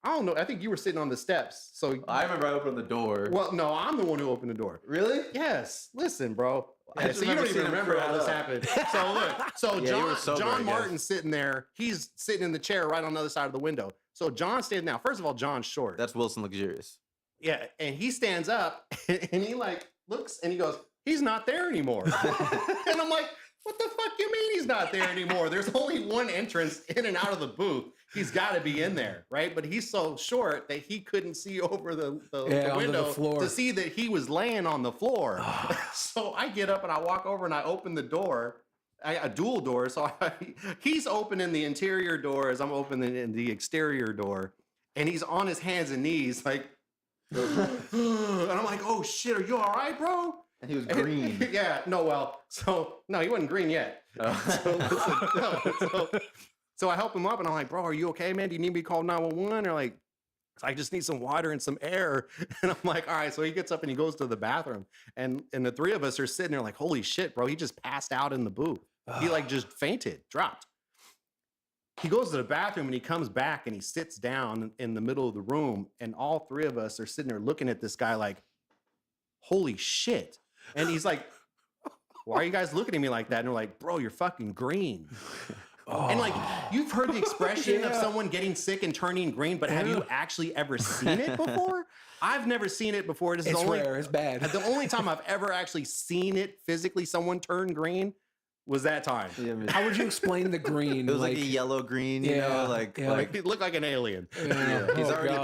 I don't know. I think you were sitting on the steps. So I remember I opened the door. well, no, I'm the one who opened the door. Really? Yes. Listen, bro. I just so you don't even seeing him remember how curled this up. happened. So look, so Yeah, you were sober, I John guess. Martin's sitting there. He's sitting in the chair right on the other side of the window. So John's standing now. First of all, John's short. That's Wilson Luxurious. Yeah, and he stands up and he like looks and he goes, he's not there anymore. And I'm like, what the fuck you mean he's not there anymore? There's only one entrance in and out of the booth. He's got to be in there, right? But he's so short that he couldn't see over the window floor. to see that he was laying on the floor. So I get up and I walk over and I open the door. A dual door. So he's opening the interior door as I'm opening the exterior door. And he's on his hands and knees like, and I'm like, oh shit, are you all right, bro? And he was green. Yeah, no, he wasn't green yet. So I help him up and I'm like, bro, are you okay, man? Do you need me to call 911? Or like, I just need some water and some air. And I'm like, all right. So he gets up and he goes to the bathroom. And the three of us are sitting there like, holy shit, bro. He just passed out in the booth. He like just fainted, dropped. He goes to the bathroom and he comes back and he sits down in the middle of the room. And all three of us are sitting there looking at this guy like, holy shit. And he's like, why are you guys looking at me like that? And they're like, bro, you're fucking green. And like, you've heard the expression of someone getting sick and turning green, but have you actually ever seen it before? I've never seen it before. This is rare. It's bad. The only time I've ever actually seen it physically, someone turn green, was that time. How would you explain the green? It was like a yellow green, you know, like It looked like an alien. Yeah.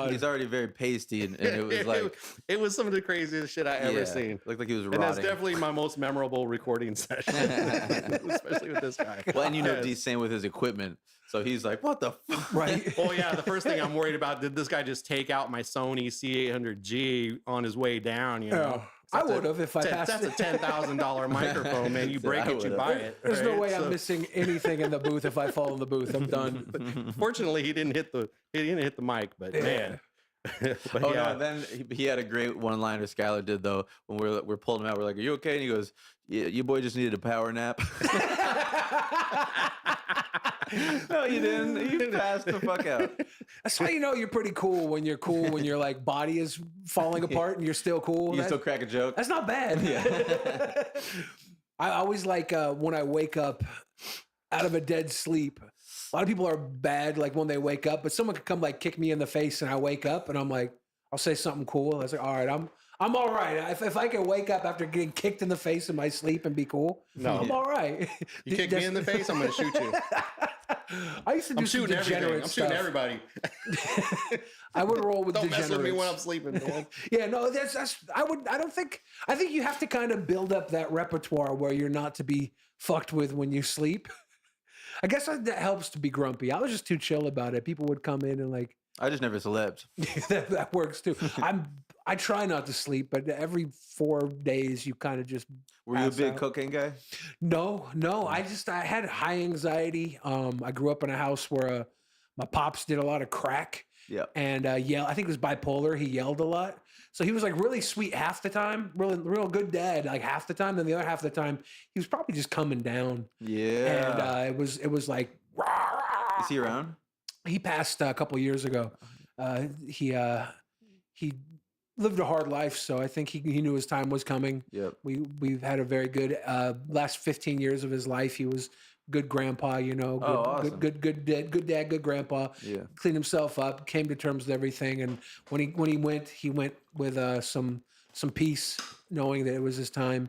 he's already very pasty, and it was like it was some of the craziest shit I ever seen. Looked like he was And rotting. that's definitely my most memorable recording session, especially with this guy. Well, and you know D-Sane with his equipment, so he's like, "What the fuck?" Right. Oh yeah, the first thing I'm worried about, did this guy just take out my Sony C800G on his way down? You know, I would have if I passed That's a it. $10,000 microphone, man. You break it, you buy it. There's no right? way So, I'm missing anything in the booth if I fall in the booth. I'm done. Fortunately, he didn't hit the mic, but man. But Oh yeah. no! And then he had a great one-liner Skylar did though when we're pulling him out. We're like, "Are you okay?" And he goes, "Yeah, your boy just needed a power nap." No, you didn't. You passed the fuck out. That's how you know you're pretty cool when your like body is falling apart and you're still cool. You still crack a joke. That's not bad. Yeah. I always like when I wake up out of a dead sleep. A lot of people are bad like when they wake up, but someone could come like kick me in the face and I wake up and I'm like, I'll say something cool. I was like, all right, I'm all right. If I can wake up after getting kicked in the face in my sleep and be cool, No. I'm all right. You kick me in the face, I'm going to shoot you. I used to do I'm some shooting everything. degenerate I'm stuff. shooting everybody. I would roll with Don't mess degenerates. with me when I'm sleeping, man. Yeah, no, I think you have to kind of build up that repertoire where you're not to be fucked with when you sleep. I guess that helps to be grumpy. I was just too chill about it. People would come in and like, I just never slept. that works too. I try not to sleep, but every 4 days you kind of just. Were you a pass big out. cocaine guy? No. I had high anxiety. I grew up in a house where my pops did a lot of crack. Yeah. And I think it was bipolar. He yelled a lot. So he was like really sweet half the time, real good dad like half the time. Then the other half of the time, he was probably just coming down. Yeah. And it was like. Is he around? He passed a couple years ago. He lived a hard life, so I think he knew his time was coming. Yep. We've had a very good last 15 years of his life. He was good grandpa, awesome. good dad, good grandpa. Yeah. Cleaned himself up, came to terms with everything, and when he went with some peace, knowing that it was his time.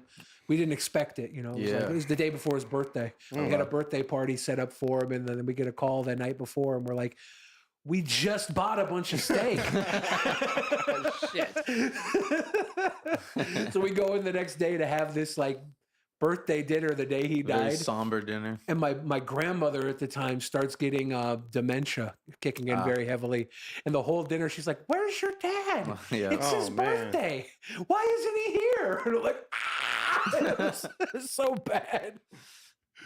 We didn't expect it, It was the day before his birthday. We had a birthday party set up for him, and then we get a call that night before, and we're like, we just bought a bunch of steak. Shit. So we go in the next day to have this like birthday dinner the day he Very died. somber dinner. And my grandmother at the time starts getting dementia kicking in very heavily. And the whole dinner, she's like, "Where's your dad? Yeah. It's his birthday. Why isn't he here?" And I'm like, it was so bad.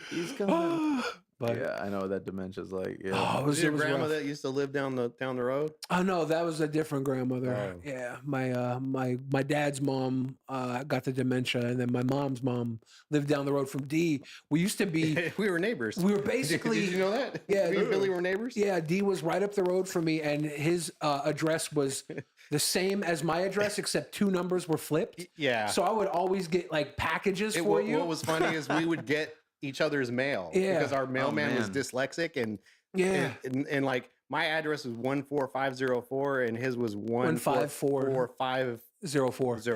He's coming. But Yeah, I know what that dementia's like. Yeah. it Was your was grandma rough. that used to live down the road? Oh no, that was a different grandmother. Oh. Yeah, my dad's mom got the dementia, and then my mom's mom lived down the road from D. We used to be. We were neighbors. We were basically. Did you know that? Yeah, Me and Billy were neighbors. Yeah, D was right up the road from me, and his address was the same as my address, except 2 numbers were flipped. Yeah. So I would always get like packages for you. What was funny is we would get each other's mail because our mailman was man. dyslexic and Yeah. and like my address was 14504 and his was 154. 154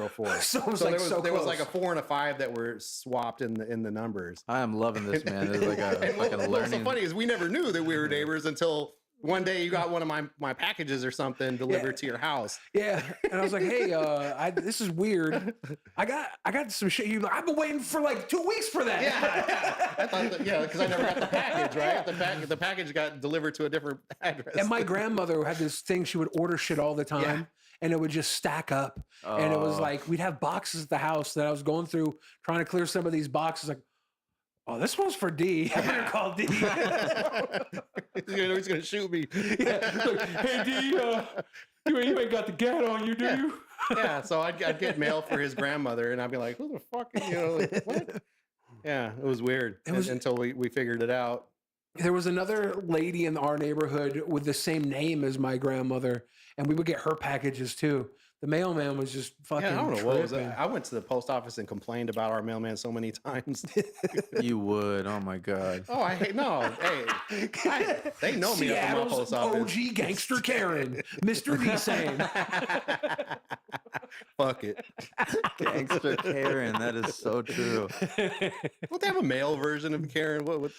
04. So it was So like there was close. like a 4 and a 5 that were swapped in the numbers. I am loving this, man. It's like a And like a what's so learning. funny is we never knew that we were neighbors until one day you got one of my packages or something delivered to your house. Yeah, and I was like, "Hey, this is weird. I got some shit. I've been waiting for like 2 weeks for that." Yeah, I thought because I never got the package, right? The package got delivered to a different address. And my grandmother had this thing; she would order shit all the time, Yeah. and it would just stack up. And it was like we'd have boxes at the house that I was going through trying to clear some of these boxes. Like, oh, this one's for D. I better call D. He's gonna shoot me. Yeah. Like, hey D, you ain't got the gat on you, do you? Yeah, so I'd get mail for his grandmother, and I'd be like, "Who the fuck?" Like, what? Yeah, it was weird until we figured it out. There was another lady in our neighborhood with the same name as my grandmother, and we would get her packages too. The mailman was just fucking. Yeah, I don't know what was tripping. that. I went to the post office and complained about our mailman so many times. You would. Oh my god. Oh, I hate no. Hey, they know me up in my Seattle's post office. OG gangster Karen, Mr. D-Sane. Fuck it. Gangster Karen. That is so true. Would they have a male version of Karen? What?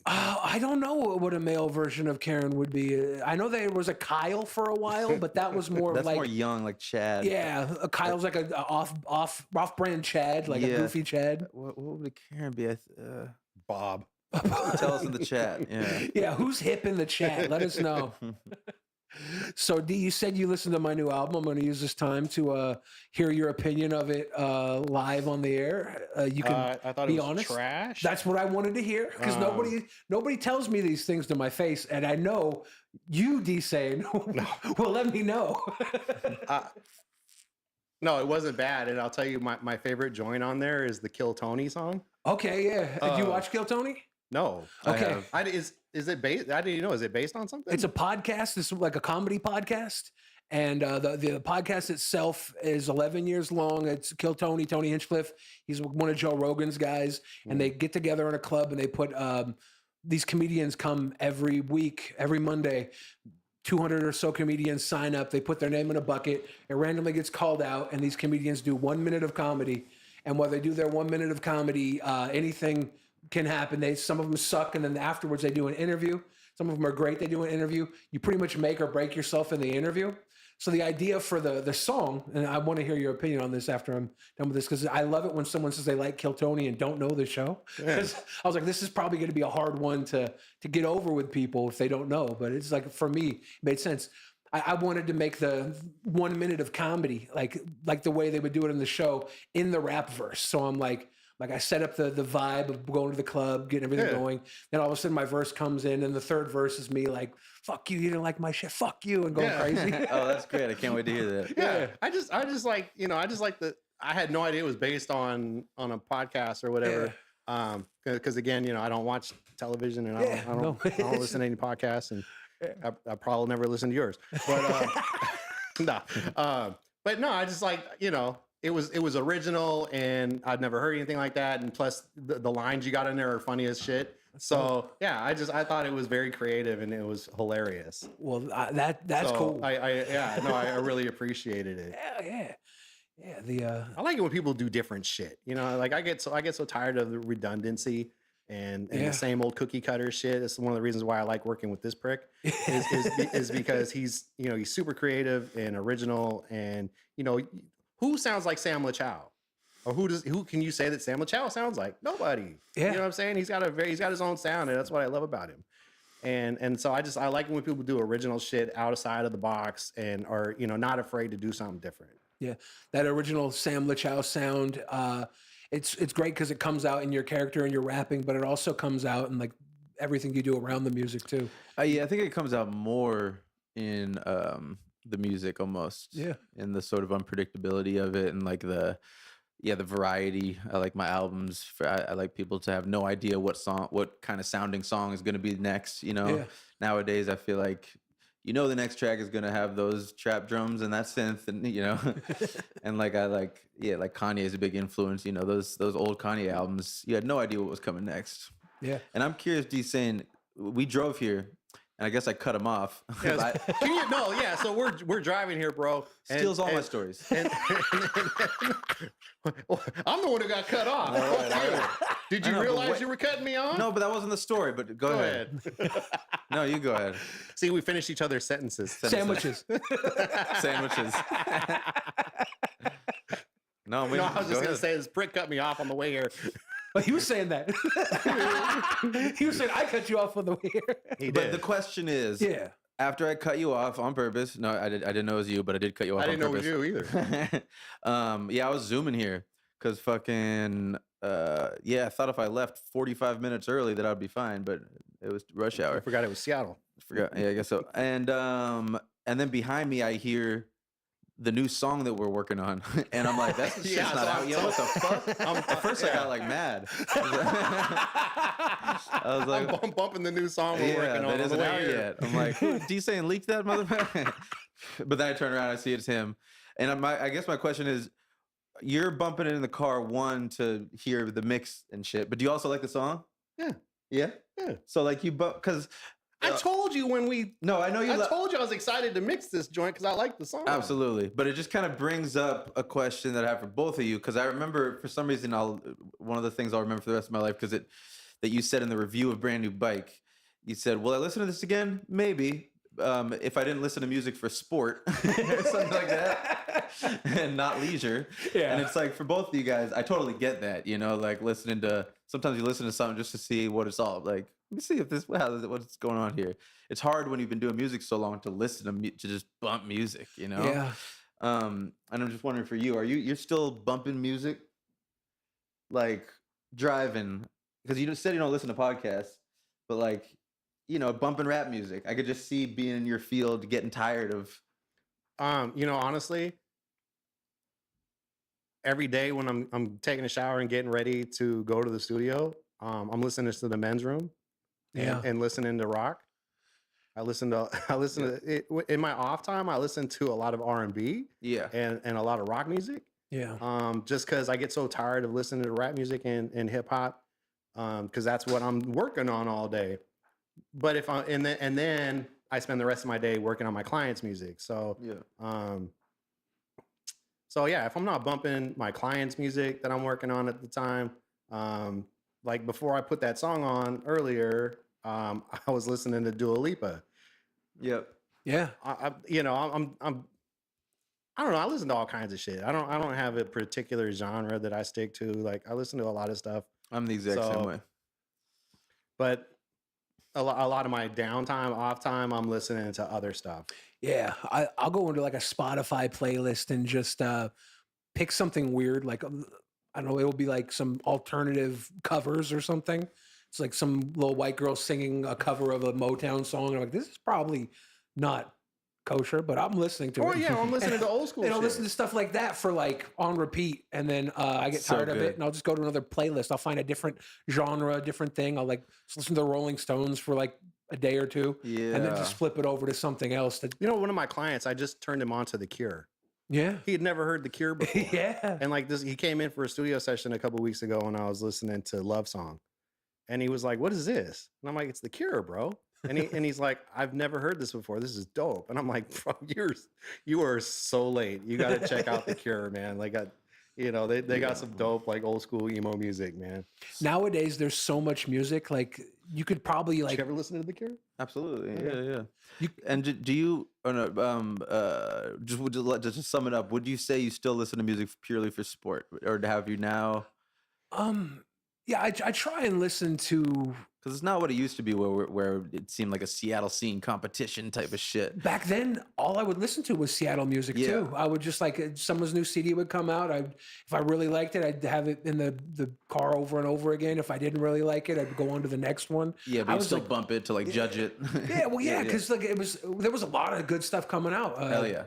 I don't know what a male version of Karen would be. I know there was a Kyle for a while, but that was more That's like more young, like Chad. yeah, a Kyle's like a off-brand Chad, like a Yeah. goofy Chad. What would a Karen be? Bob. Tell us in the chat. Yeah. Yeah, who's hip in the chat? Let us know. So D, you said you listened to my new album. I'm going to use this time to hear your opinion of it live on the air. You can I thought be it was honest. trash. That's what I wanted to hear because nobody tells me these things to my face, and I know you, D-Sane, will let me know. No, it wasn't bad, and I'll tell you, my favorite joint on there is the Kill Tony song. Okay, yeah. Did you watch Kill Tony? No, Okay. Is it based? I didn't know. Is it based on something? It's a podcast. It's like a comedy podcast. And the podcast itself is 11 years long. It's Kill Tony, Tony Hinchcliffe. He's one of Joe Rogan's guys. And they get together in a club and they put these comedians come every week, every Monday. 200 or so comedians sign up. They put their name in a bucket. It randomly gets called out. And these comedians do 1 minute of comedy. And while they do their 1 minute of comedy, anything can happen. Some of them suck. And then afterwards they do an interview. Some of them are great. They do an interview. You pretty much make or break yourself in the interview. So the idea for the song, and I want to hear your opinion on this after I'm done with this, because I love it when someone says they like Kill Tony and don't know the show. Because I was like, this is probably going to be a hard one to get over with people if they don't know. But it's like, for me, it made sense. I wanted to make the 1 minute of comedy, like the way they would do it in the show, in the rap verse. So I'm like I set up the vibe of going to the club, getting everything going. Then all of a sudden my verse comes in, and the third verse is me like, fuck you didn't like my shit, fuck you, and going crazy. Oh, that's great. I can't wait to hear that. Yeah. I just like, I had no idea it was based on a podcast or whatever. Because again, I don't watch television, and I don't listen to any podcasts, and I probably never listen to yours. But but no, I just like, it was original, and I'd never heard anything like that. And plus the lines you got in there are funny as shit. So yeah, I thought it was very creative, and it was hilarious. Well, that's cool. I really appreciated it. Yeah. I like it when people do different shit. Like I get so tired of the redundancy and the same old cookie cutter shit. It's one of the reasons why I like working with this prick is because he's super creative and original, and who sounds like Sam Lachow? Or who can you say that Sam Lachow sounds like? Nobody. Yeah. You know what I'm saying? He's got his own sound, and that's what I love about him. And so I like when people do original shit outside of the box and are not afraid to do something different. Yeah, that original Sam Lachow sound, it's great because it comes out in your character and your rapping, but it also comes out in like everything you do around the music too. Yeah, I think it comes out more in the music almost. Yeah, in the sort of unpredictability of it, and like the variety. I like my albums. I like people to have no idea what kind of sounding song is going to be next. Nowadays I feel like the next track is gonna have those trap drums and that synth, and and like Kanye is a big influence. Those old Kanye albums, you had no idea what was coming next. Yeah. And I'm curious, D-Sane, we drove here, and I guess I cut him off. Yes. So we're driving here, bro. Steals all my stories. I'm the one who got cut off. All right. Did you realize you were cutting me off? No, but that wasn't the story. But go ahead. No, you go ahead. See, we finished each other's sentences. Sandwiches. Sandwiches. No, I was just gonna say this prick cut me off on the way here. But he was saying that. He was saying I cut you off on the way here. He did. But the question is, after I cut you off on purpose, no, I didn't know it was you, but I did cut you off on purpose. I didn't know it was you either. I was zooming here because fucking I thought if I left 45 minutes early that I'd be fine, but it was rush hour. I forgot it was Seattle. Yeah, I guess so. And then behind me I hear the new song that we're working on, and I'm like, that's the shit's not out yet. What the fuck? At first I got like mad. I was like, I'm bumping the new song we're working on. That isn't out yet. I'm like, D-Sane leaked that motherfucker. But then I turn around, I see it's him, and I guess my question is, you're bumping it in the car to hear the mix and shit, but do you also like the song? Yeah. So like because I told you when we. No, I know you. I told you I was excited to mix this joint because I like the song. Absolutely, but it just kind of brings up a question that I have for both of you, because I remember for some reason one of the things I'll remember for the rest of my life, because that you said in the review of Brand New Bike, you said, "Will I listen to this again? Maybe." If I didn't listen to music for sport or something like that and not leisure. Yeah. And it's like, for both of you guys, I totally get that, like sometimes you listen to something just to see what it's all like. Let me see if what's going on here. It's hard when you've been doing music so long to listen to just bump music, Yeah. And I'm just wondering for you, you're still bumping music, like driving, because you said you don't listen to podcasts, but like, bumping rap music. I could just see being in your field getting tired of. Honestly, every day when I'm taking a shower and getting ready to go to the studio, I'm listening to the Men's Room, and listening to rock. I listen to it in my off time. I listen to a lot of R&B, and a lot of rock music. Just because I get so tired of listening to rap music and hip hop, because that's what I'm working on all day. But if then I spend the rest of my day working on my clients' music. So if I'm not bumping my clients' music that I'm working on at the time, like before I put that song on earlier, I was listening to Dua Lipa. Yep. Yeah. I'm I don't know. I listen to all kinds of shit. I don't have a particular genre that I stick to. Like I listen to a lot of stuff, I'm the exact same way. but a lot of my downtime, off time, I'm listening to other stuff. Yeah. I'll go into like a Spotify playlist and just pick something weird. Like, I don't know, it'll be like some alternative covers or something. It's like some little white girl singing a cover of a Motown song. And I'm like, this is probably not kosher, but I'm listening to it. Oh yeah, I'm listening to old school And I'll shit. listen to stuff like that for like on repeat. And then I get So tired of good. it and I'll just go to another playlist. I'll find a different genre, different thing. I'll like just listen to the Rolling Stones for like a day or two. And then Yeah. just flip it over to something else. That, You know, one of my clients, I just turned him on to The Cure. yeah. He had never heard The Cure before. Yeah. And like this, he came in for a studio session a couple weeks ago, and I was listening to Love Song, and he was like, "What is this?" And I'm like, "It's The Cure, bro." And he's like, "I've never heard this before. This is dope." And I'm like, "Bro, you are so late. You got to check out The Cure, man. Like, they got some dope like old school emo music, man." Nowadays, there's so much music. Like you could probably Did like you ever listen to The Cure? Absolutely. Yeah. And do you? Or no, just to sum it up, would you say you still listen to music purely for sport, or have you now? yeah, I try and listen to. Because it's not what it used to be, where it seeed like a Seattle scene competition type of shit. Back then, all I would listen to was Seattle music too. I would just like someone's new CD would come out. If I really liked it, I'd have it in the car over and over again. If I didn't really like it, I'd go on to the next one. Yeah, but I you was still like, bump it to like judge it. yeah, well, yeah, because like there was a lot of good stuff coming out. Hell yeah.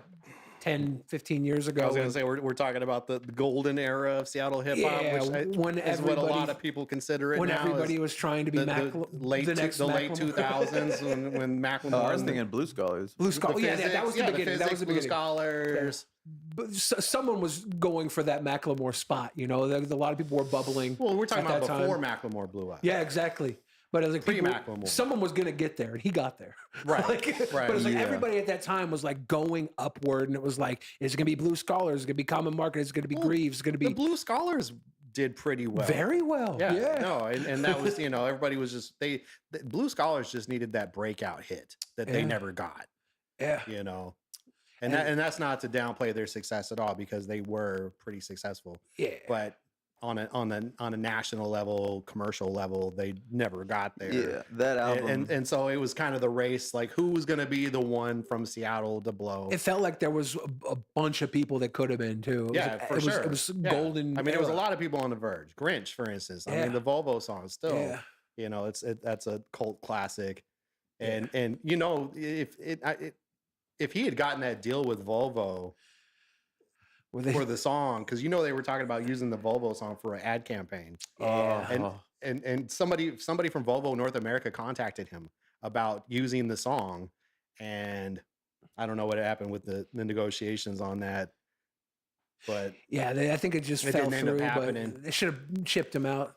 10, 15 years ago. I was gonna say we're talking about the golden era of Seattle hip hop, Yeah, which when is what a lot everybody- of people consider it when now. everybody is was trying to be the late the next late Macklemore. 2000s when Macklemore. Oh, I was thinking Blue Scholars. Blue Scholar. Yeah, that was the beginning. That was the Blue beginning. Scholars. But someone was going for that Macklemore spot. You know, a lot of people were bubbling. Well, we're talking at about that before time. Macklemore blew up. Yeah, exactly. But I was like, Pre-Macklemore. someone was going to get there, and he got there. Right, Like, right, But it was like yeah. everybody at that time was like going upward, and it was like, is it going to be Blue Scholars? Is it going to be Common Market? Is it going to be Greaves? Is it going to The be Blue Scholars did pretty well. very well? Yeah, no, and that was everybody was just the Blue Scholars just needed that breakout hit that they Yeah. never got. Yeah. And that's not to downplay their success at all because they were pretty successful. Yeah. But on a national level, commercial level, they never got there. Yeah, that album. And so it was kind of the race, like who was going to be the one from Seattle to blow. It felt like there was a bunch of people that could have been too. It was Yeah, like- for it was, sure. It was Yeah. golden. I mean, there was a era. lot of people on the verge. Grinch, for instance. I Yeah. mean, the Volvo song still, Yeah. that's a cult classic. And if he had gotten that deal with Volvo Were they- for the song, because they were talking about using the Volvo song for an ad campaign. Yeah. And somebody from Volvo North America contacted him about using the song, and I don't know what happened with the negotiations on that, but Yeah, I think it just It fell didn't end up through, happening. but they should have chipped him out.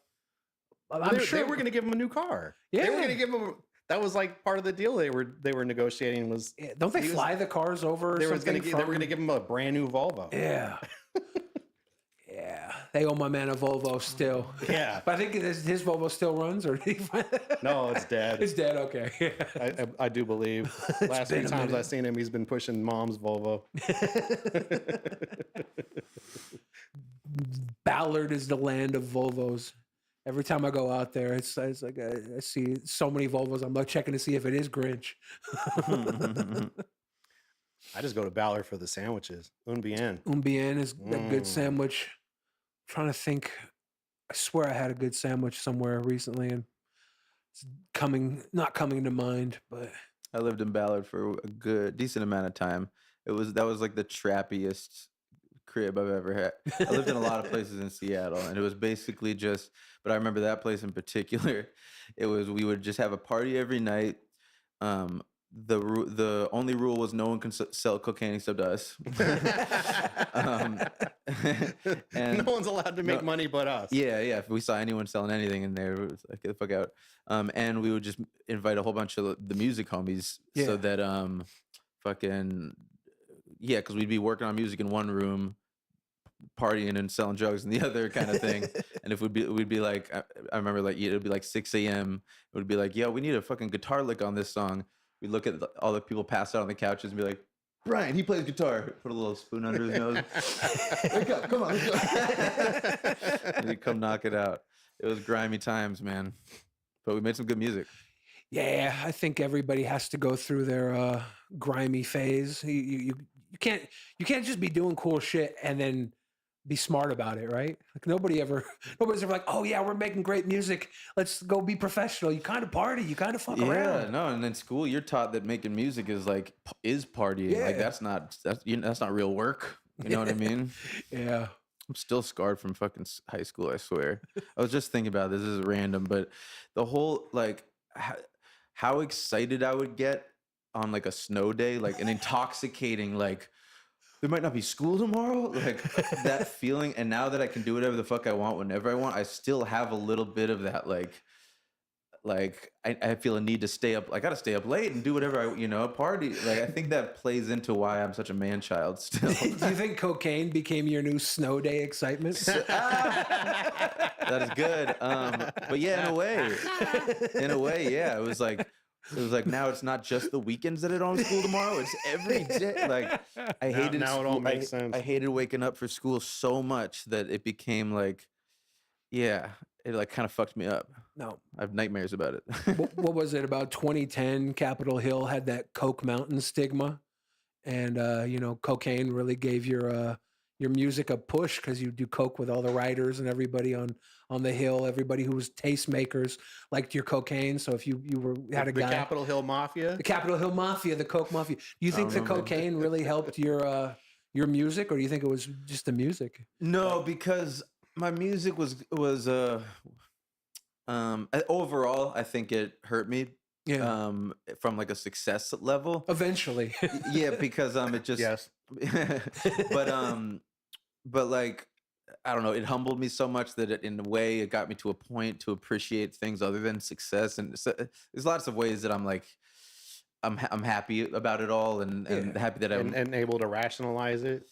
I'm they sure were going to give him a new car. They were Yeah. going to give him. That was like part of the deal they were negotiating was Yeah, don't they he was- fly the cars over? Or they were something going to give him a brand new Volvo. Yeah. Yeah. They owe my man a Volvo still. Yeah. But I think his Volvo still runs, or did he find No, it's dead. It's dead. Okay. I do believe. Last few been a times minute. I've seen him, he's been pushing mom's Volvo. Ballard is the land of Volvos. Every time I go out there, it's like I see so many Volvos. I'm like checking to see if it is Grinch. I just go to Ballard for the sandwiches. Un bien. Bien is a good sandwich. I'm trying to think. I swear I had a good sandwich somewhere recently, and it's not coming to mind. But I lived in Ballard for a decent amount of time. That was like the trappiest crib I've ever had. I lived in a lot of places in Seattle, and it was basically but I remember that place in particular. We would just have a party every night. The only rule was no one can sell cocaine except us. And No one's allowed to make money but us. yeah, if we saw anyone selling anything in there, it was like, get the fuck out. And we would just invite a whole bunch of the music homies so that because we'd be working on music in one room, partying and selling drugs and the other kind of thing. And if we'd be like, I remember like it would be like 6 a.m. It would be like, yo, we need a fucking guitar lick on this song. We'd look at all the people passed out on the couches and be like, Brian, he plays guitar. Put a little spoon under his nose. Wake up, come on, let's go. And he'd come knock it out. It was grimy times, man. But we made some good music. Yeah, I think everybody has to go through their grimy phase. You can't just be doing cool shit and then be smart about it, right? Like nobody's ever like, oh yeah, we're making great music. Let's go be professional. You kind of party, you kind of fuck around. Yeah, no, and in school you're taught that making music is partying. Yeah. Like that's not real work. You know what I mean? Yeah. I'm still scarred from fucking high school, I swear. I was just thinking about this is random, but the whole like how excited I would get on like a snow day, like an intoxicating like there might not be school tomorrow, like that feeling. And now that I can do whatever the fuck I want whenever I want, I still have a little bit of that like I feel a need to stay up. I gotta stay up late and do whatever I party. Like I think that plays into why I'm such a man child still. Do you think cocaine became your new snow day excitement? That is good. But yeah, in a way, yeah. It was like now it's not just the weekends that I don't have school tomorrow. It's every day. Like I hated now it all makes sense. I hated waking up for school so much that it became like, yeah, it like kind of fucked me up. No. I have nightmares about it. What was it about 2010? Capitol Hill had that Coke Mountain stigma, and cocaine really gave your music a push because you do coke with all the writers and everybody on the Hill. Everybody who was tastemakers liked your cocaine. So if you had a guy, the Capitol Hill Mafia, the Coke Mafia. Do you think the cocaine really helped your music, or do you think it was just the music? No, because my music was overall, I think it hurt me. Yeah. From like a success level. Eventually. Yeah, because it just yes. but like I don't know, it humbled me so much that in a way it got me to a point to appreciate things other than success. And so, there's lots of ways that I'm like I'm happy about it all and happy that I'm and able to rationalize it.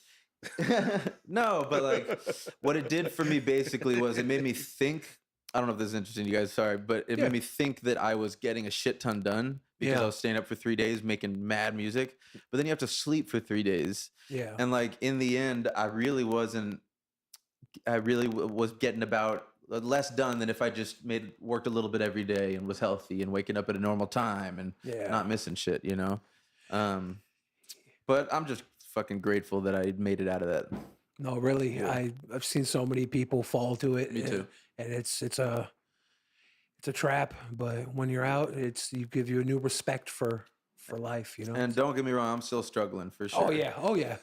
No, but like what it did for me basically was it made me think. I don't know if this is interesting to you guys, sorry, but it made me think that I was getting a shit ton done because I was staying up for 3 days making mad music. But then you have to sleep for 3 days. Yeah. And like in the end, I really was getting about less done than if I just worked a little bit every day and was healthy and waking up at a normal time and not missing shit, But I'm just fucking grateful that I made it out of that. No, really, yeah. I've seen so many people fall to it. Me too. And it's a trap. But when you're out, you give you a new respect for life, And don't get me wrong, I'm still struggling for sure. Oh yeah.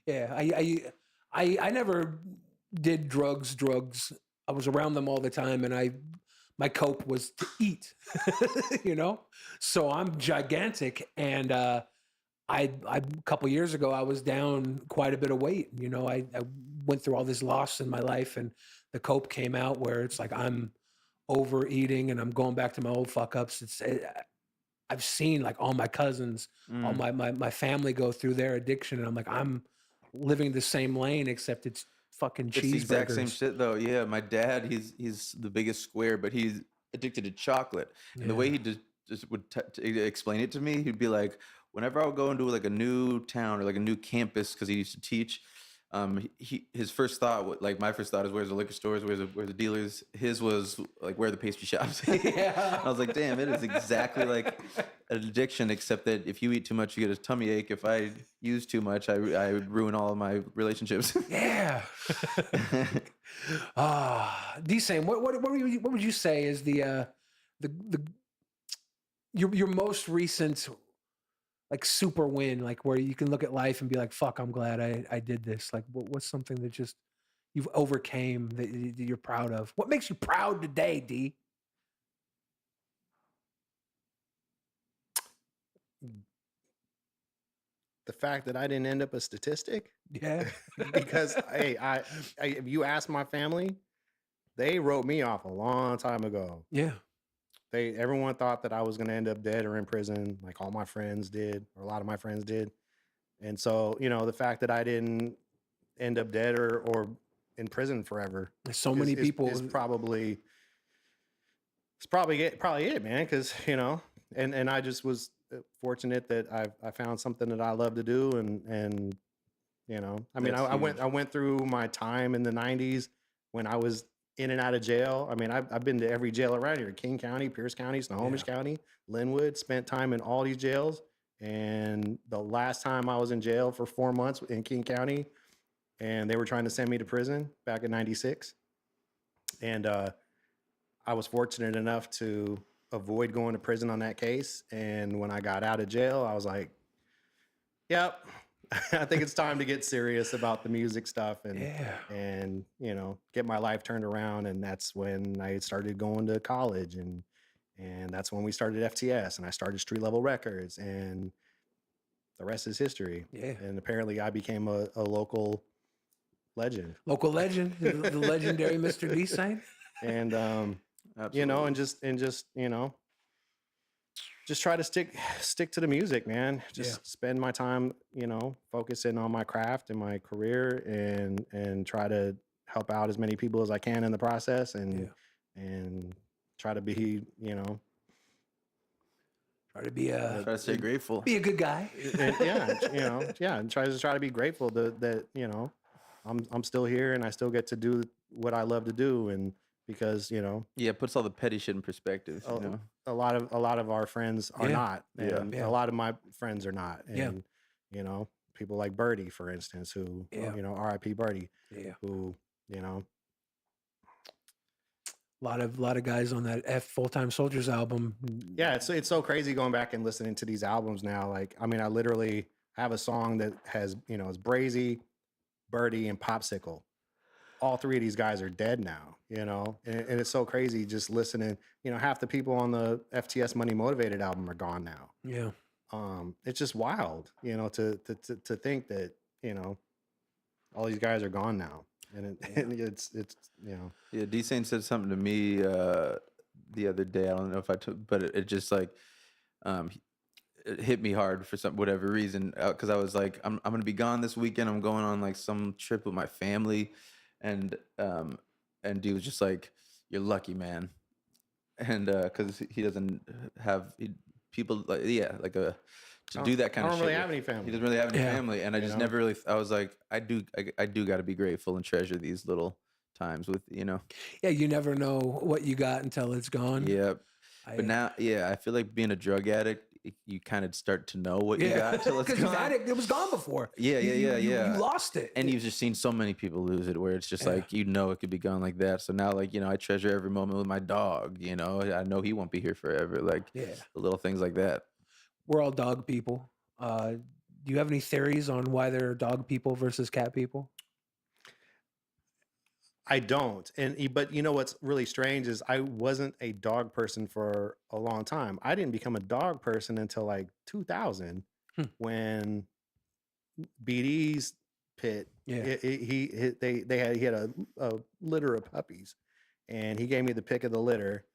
Yeah. I never did drugs. I was around them all the time, and my cope was to eat. So I'm gigantic, and a couple years ago, I was down quite a bit of weight. I went through all this loss in my life, and the cope came out where it's like I'm overeating and I'm going back to my old fuck ups. I've seen like all my cousins, all my family go through their addiction, and I'm like, I'm living the same lane, except it's fucking cheeseburgers. It's the exact same shit though. Yeah, my dad, he's the biggest square, but he's addicted to chocolate. And the way he just would explain it to me, he'd be like, whenever I would go into like a new town or like a new campus, because he used to teach, his first thought, like my first thought, is where's the liquor stores, where's the dealers. His was like, where are the pastry shops? I was like, damn, it is exactly like an addiction, except that if you eat too much, you get a tummy ache. If I use too much, I would ruin all of my relationships. Yeah. D-Sane, what would you say is your most recent like super win, like where you can look at life and be like, fuck, I'm glad I did this. Like what's something that just you've overcame that you're proud of? What makes you proud today, D? The fact that I didn't end up a statistic. Yeah. Because I if you ask my family, they wrote me off a long time ago. Yeah. Everyone thought that I was going to end up dead or in prison, like all my friends did, or a lot of my friends did. And so, the fact that I didn't end up dead or in prison forever. There's so many people. It's probably it, man. Because and I just was fortunate that I found something that I love to do, and I mean, I went through my time in the '90s when I was in and out of jail. I mean, I've been to every jail around here: King County, Pierce County, Snohomish County, Linwood. Spent time in all these jails. And the last time I was in jail for 4 months in King County, and they were trying to send me to prison back in '96. And I was fortunate enough to avoid going to prison on that case. And when I got out of jail, I was like, yep, I think it's time to get serious about the music stuff and get my life turned around. And that's when I started going to college, and that's when we started FTS, and I started Street Level Records, and the rest is history. Yeah. And apparently I became a local legend. Local legend, the legendary Mr. D-Sane. And just try to stick to the music, man. Just spend my time, focusing on my craft and my career, and try to help out as many people as I can in the process, and try to be, try to be Try to stay grateful. be a good guy. and try to be grateful that I'm still here and I still get to do what I love to do, and because it puts all the petty shit in perspective. a lot of our friends are not, and a lot of my friends are not, and people like Birdie, for instance, who R.I.P. Birdie, who A lot of guys on that Full-Time Soldiers album. Yeah, it's so crazy going back and listening to these albums now. Like, I mean, I literally have a song that has, it's Brazy, Birdie, and Popsicle. All three of these guys are dead now, and it's so crazy just listening. Half the people on the FTS Money Motivated album are gone now. Yeah. It's just wild, to think that, all these guys are gone now. And it's Yeah, D-Sane said something to me the other day. I don't know if I took, but it just like it hit me hard for whatever reason, because I was like, I'm gonna be gone this weekend. I'm going on like some trip with my family, and dude was just like, "You're lucky, man," and because he doesn't have people like to do that kind of shit. I don't really have any family. He doesn't really have any family, and I just never really. I was like, I do got to be grateful and treasure these little times with. Yeah, you never know what you got until it's gone. Yeah, but now, I feel like being a drug addict, you kind of start to know what you got till it's gone. It was gone before. Yeah. You lost it, and you've just seen so many people lose it, where it's just like it could be gone like that. So now, like I treasure every moment with my dog. I know he won't be here forever. Like little things like that. We're all dog people. Do you have any theories on why there are dog people versus cat people? I don't. But what's really strange is I wasn't a dog person for a long time. I didn't become a dog person until like 2000 when BD's pit. He had a litter of puppies, and he gave me the pick of the litter,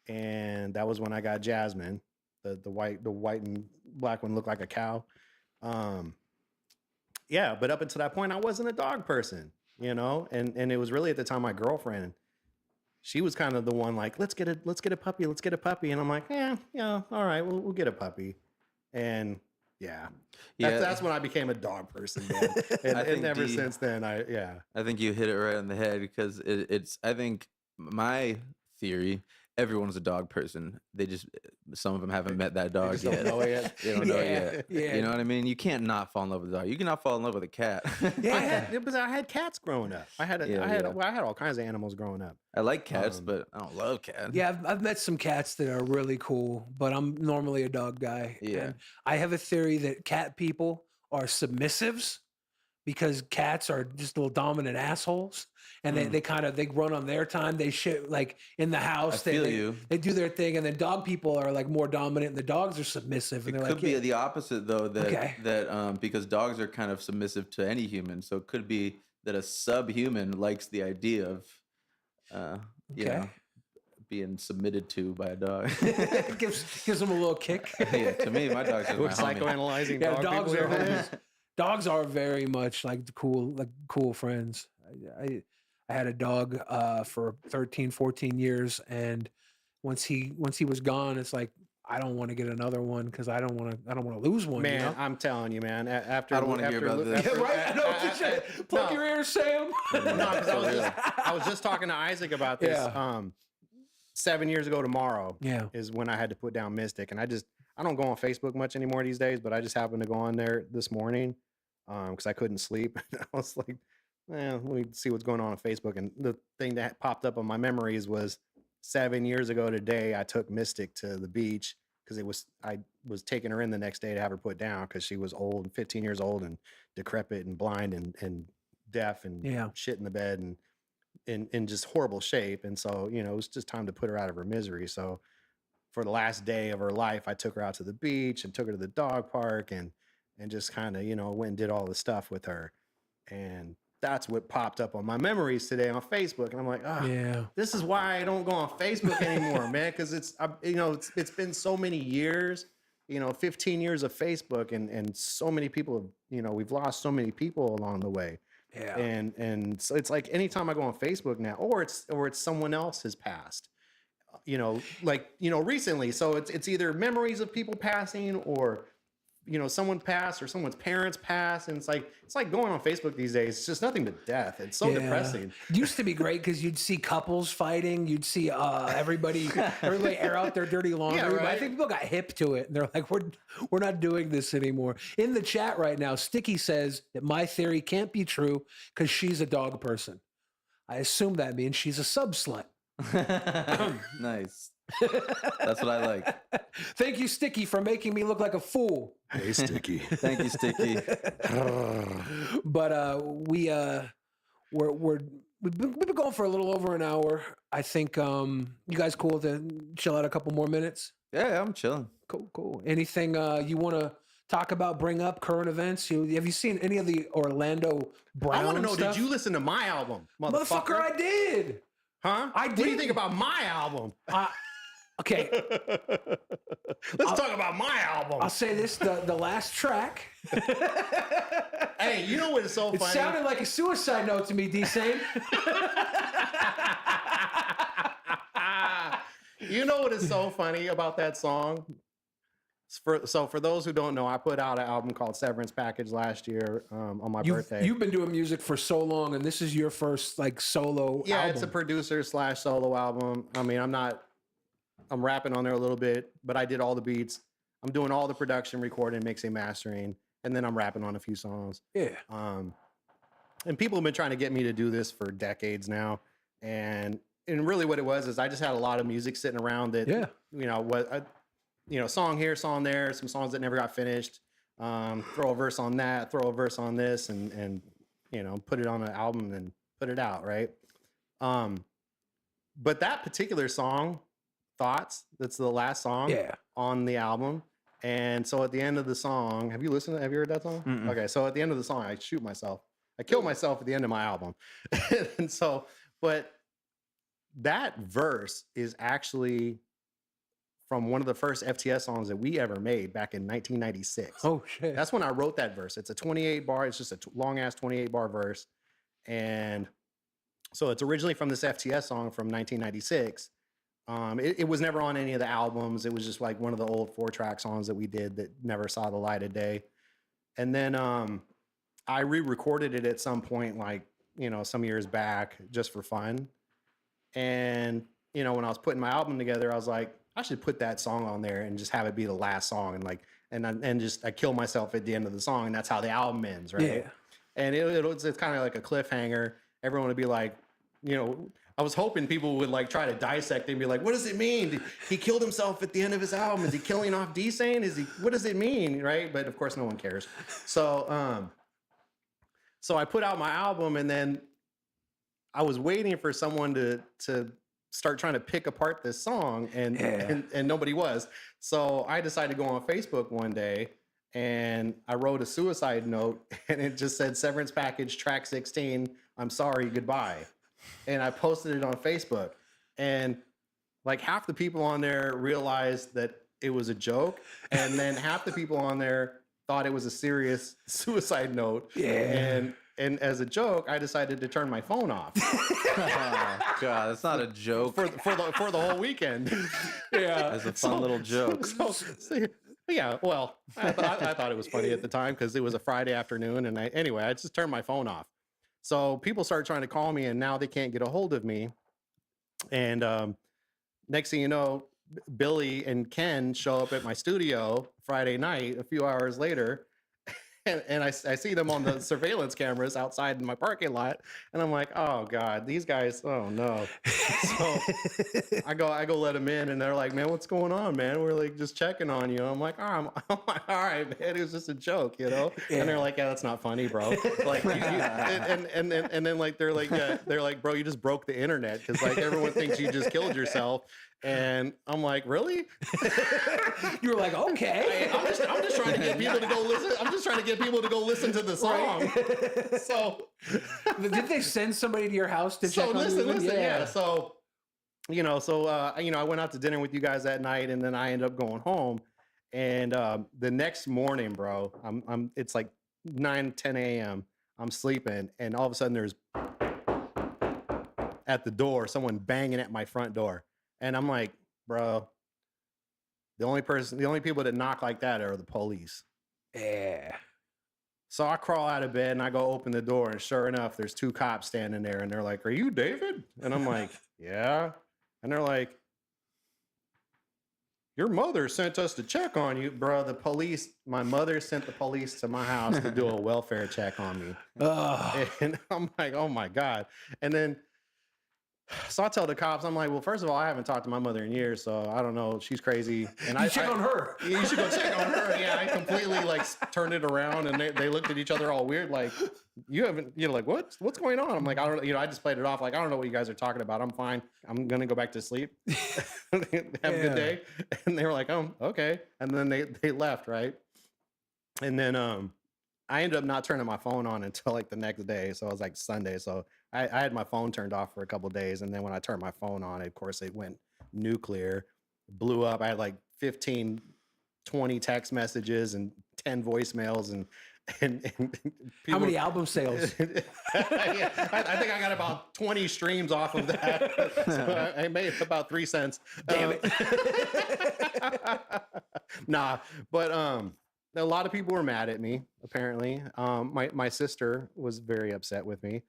and that was when I got Jasmine. The white and black one looked like a cow. But up until that point, I wasn't a dog person, and it was really at the time my girlfriend, she was kind of the one like, let's get a puppy. And I'm like, all right, we'll get a puppy. And that's when I became a dog person, man. And ever since then, I think you hit it right on the head, because I think my theory, everyone's a dog person. Some of them haven't met that dog yet. Don't know it yet. They don't know it yet. You know what I mean? You can't not fall in love with a dog. You cannot fall in love with a cat. I had cats growing up. I had all kinds of animals growing up. I like cats, but I don't love cats. Yeah, I've met some cats that are really cool, but I'm normally a dog guy. Yeah. And I have a theory that cat people are submissives, because cats are just little dominant assholes, and they run on their time. They shit like in the house. They do their thing, and then dog people are like more dominant, and the dogs are submissive. And it could be the opposite though. That because dogs are kind of submissive to any human, so it could be that a subhuman likes the idea of, being submitted to by a dog. gives them a little kick. To me, my dog's just We're psychoanalyzing dog dogs people. dogs are very much like cool friends. I had a dog for 13, 14 years, and once he was gone, it's like I don't want to get another one because I don't want to lose one. Man, you know? I'm telling you, man. After I don't wanna hear about this. Yeah, right. I know what you're saying. Plug your ears, Sam. No, 'cause I was just talking to Isaac about this. Yeah. 7 years ago tomorrow Yeah. is when I had to put down Mystic, and I don't go on Facebook much anymore these days, but I just happened to go on there this morning because I couldn't sleep. I was like, let me see what's going on Facebook, and the thing that popped up on my memories was 7 years ago today. I took Mystic to the beach because I was taking her in the next day to have her put down because she was old, 15 years old, and decrepit and blind and deaf and shit in the bed and in just horrible shape. And so, it was just time to put her out of her misery. So for the last day of her life, I took her out to the beach and took her to the dog park and just kind of, went and did all the stuff with her. And that's what popped up on my memories today on Facebook. And I'm like, this is why I don't go on Facebook anymore, man. Because it's been so many years, 15 years of Facebook and so many people have, we've lost so many people along the way. Yeah. And so it's like anytime I go on Facebook now, or it's someone else has passed, recently. So it's either memories of people passing or, someone passed or someone's parents passed. And it's like going on Facebook these days. It's just nothing but death. It's so depressing. It used to be great because you'd see couples fighting. You'd see everybody air out their dirty laundry. Yeah, right. But I think people got hip to it. And they're like, we're not doing this anymore. In the chat right now, Sticky says that my theory can't be true because she's a dog person. I assume that means she's a sub slut. Nice. That's what I like. Thank you, Sticky, for making me look like a fool. Hey, Sticky. Thank you, Sticky. But we've been going for a little over an hour. I think you guys cool to chill out a couple more minutes? Yeah, I'm chilling. Cool. Anything you want to talk about, bring up, current events? Have you seen any of the Orlando Brown I want to know, stuff? did you listen to my album, Motherfucker, I did. Huh? I did. What do you think about my album? Okay. Let's talk about my album. I'll say this, the last track. Hey, you know what is so funny? It sounded like a suicide note to me, D-Sane. You know what is so funny about that song? For those who don't know, I put out an album called Severance Package last year on my birthday. You've been doing music for so long, and this is your first solo album. Yeah, it's a producer/solo album. I mean, I'm rapping on there a little bit, but I did all the beats. I'm doing all the production, recording, mixing, mastering, and then I'm rapping on a few songs. Yeah. And people have been trying to get me to do this for decades now. And really what it was is I just had a lot of music sitting around that, song here, song there, some songs that never got finished. Throw a verse on that, throw a verse on this, and put it on an album and put it out, right? But that particular song, Thoughts, that's the last song on the album. And so at the end of the song, have you heard that song? Mm-mm. Okay, so at the end of the song, I shoot myself. I kill myself at the end of my album. And so, but that verse is actually from one of the first FTS songs that we ever made back in 1996. Oh, shit. That's when I wrote that verse. It's a 28 bar. It's just a long-ass 28 bar verse. And so it's originally from this FTS song from 1996. It was never on any of the albums. It was just like one of the old 4-track songs that we did that never saw the light of day. And then I re-recorded it at some point, some years back, just for fun. And when I was putting my album together, I was like, I should put that song on there and just have it be the last song, and I kill myself at the end of the song, and that's how the album ends, right? Yeah. And it's kind of like a cliffhanger. Everyone would be like, I was hoping people would try to dissect and be like, what does it mean? He killed himself at the end of his album. Is he killing off D-Sane? What does it mean? Right. But of course no one cares. So, so I put out my album, and then I was waiting for someone to start trying to pick apart this song, and nobody was. So I decided to go on Facebook one day, and I wrote a suicide note, and it just said Severance Package track 16. I'm sorry, goodbye. And I posted it on Facebook, and half the people on there realized that it was a joke, and then half the people on there thought it was a serious suicide note. Yeah. And as a joke, I decided to turn my phone off. Oh, God, that's not a joke. For the whole weekend. Yeah. It's a fun little joke. Yeah, well, I thought it was funny at the time because it was a Friday afternoon. And I just turned my phone off. So people started trying to call me and now they can't get a hold of me. And next thing you know, Billy and Ken show up at my studio Friday night a few hours later. And I see them on the surveillance cameras outside in my parking lot, and I'm like, "Oh God, these guys! Oh no!" So I go let them in, and they're like, "Man, what's going on, man? We're like just checking on you." I'm like, "Oh, I'm like, all right, man. It was just a joke, you know." Yeah. And they're like, "Yeah, that's not funny, bro." Like, and then like they're like, "Bro, you just broke the internet because like everyone thinks you just killed yourself." And I'm like, really? You were like, okay. I'm just trying to get people to go listen. I'm just trying to get people to go listen to the song. Right. So, did they send somebody to your house to check on you? Listen. Yeah. So, I went out to dinner with you guys that night, and then I ended up going home. And the next morning, bro, it's like 9-10 a.m. I'm sleeping, and all of a sudden there's at the door someone banging at my front door. And I'm like, bro, the only people that knock like that are the police. Yeah. So I crawl out of bed and I go open the door, and sure enough, there's two cops standing there, and they're like, "Are you David?" And I'm like, "Yeah." And they're like, "Your mother sent us to check on you, bro." My mother sent the police to my house to do a welfare check on me. And I'm like, "Oh my God." And then so I tell the cops, I'm like, well, first of all, I haven't talked to my mother in years, so I don't know. She's crazy. And I check on her. You should go check on her. Yeah, I completely like turned it around, and they looked at each other all weird, like, you haven't, like, what's going on? I'm like, I don't, I just played it off like, I don't know what you guys are talking about. I'm fine. I'm gonna go back to sleep. Have a good day. And they were like, oh, okay. And then they left, right? And then I ended up not turning my phone on until like the next day. So it was like Sunday. So I had my phone turned off for a couple of days. And then when I turned my phone on, of course, it went nuclear, blew up. I had like 15, 20 text messages and 10 voicemails and people, how many album sales? I think I got about 20 streams off of that. So I made about 3 cents. Damn it. Nah, but a lot of people were mad at me, apparently. My sister was very upset with me.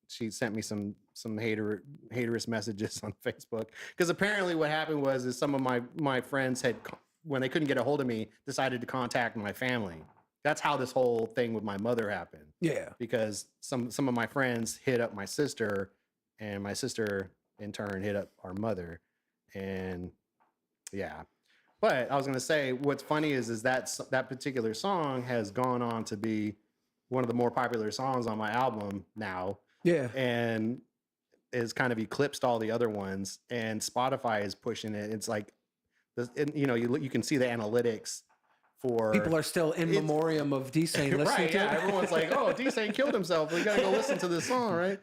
She sent me some haterous messages on Facebook. Because apparently what happened was some of my friends had, when they couldn't get a hold of me, decided to contact my family. That's how this whole thing with my mother happened. Yeah. Because some of my friends hit up my sister, and my sister in turn hit up our mother. And yeah. But I was going to say, what's funny is that particular song has gone on to be one of the more popular songs on my album now. Yeah. And is kind of eclipsed all the other ones. And Spotify is pushing it. It's like, you can see the analytics for... People are still in memoriam of D-Sane listening right, to it. Everyone's like, oh, D-Sane killed himself. We got to go listen to this song, right?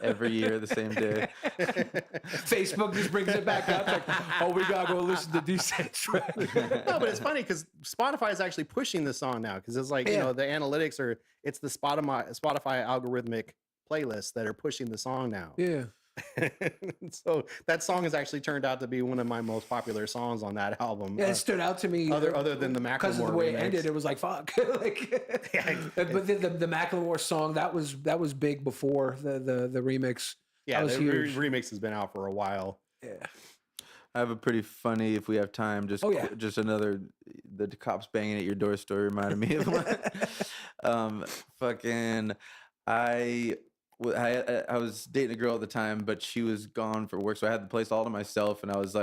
Every year, the same day. Facebook just brings it back up. Like, oh, we got to go listen to D-Sane track. No, but it's funny because Spotify is actually pushing the song now because it's like, the analytics it's the Spotify algorithmic playlists that are pushing the song now. Yeah. So that song has actually turned out to be one of my most popular songs on that album. Yeah, it stood out to me. Other than the Macklemore because of the way remix. it ended, it was like fuck. But the Macklemore song that was big before the remix. Yeah, the remix has been out for a while. Yeah. I have a pretty funny, if we have time, just another, the cops banging at your door story reminded me of one. I was dating a girl at the time, but she was gone for work, so I had the place all to myself, and I was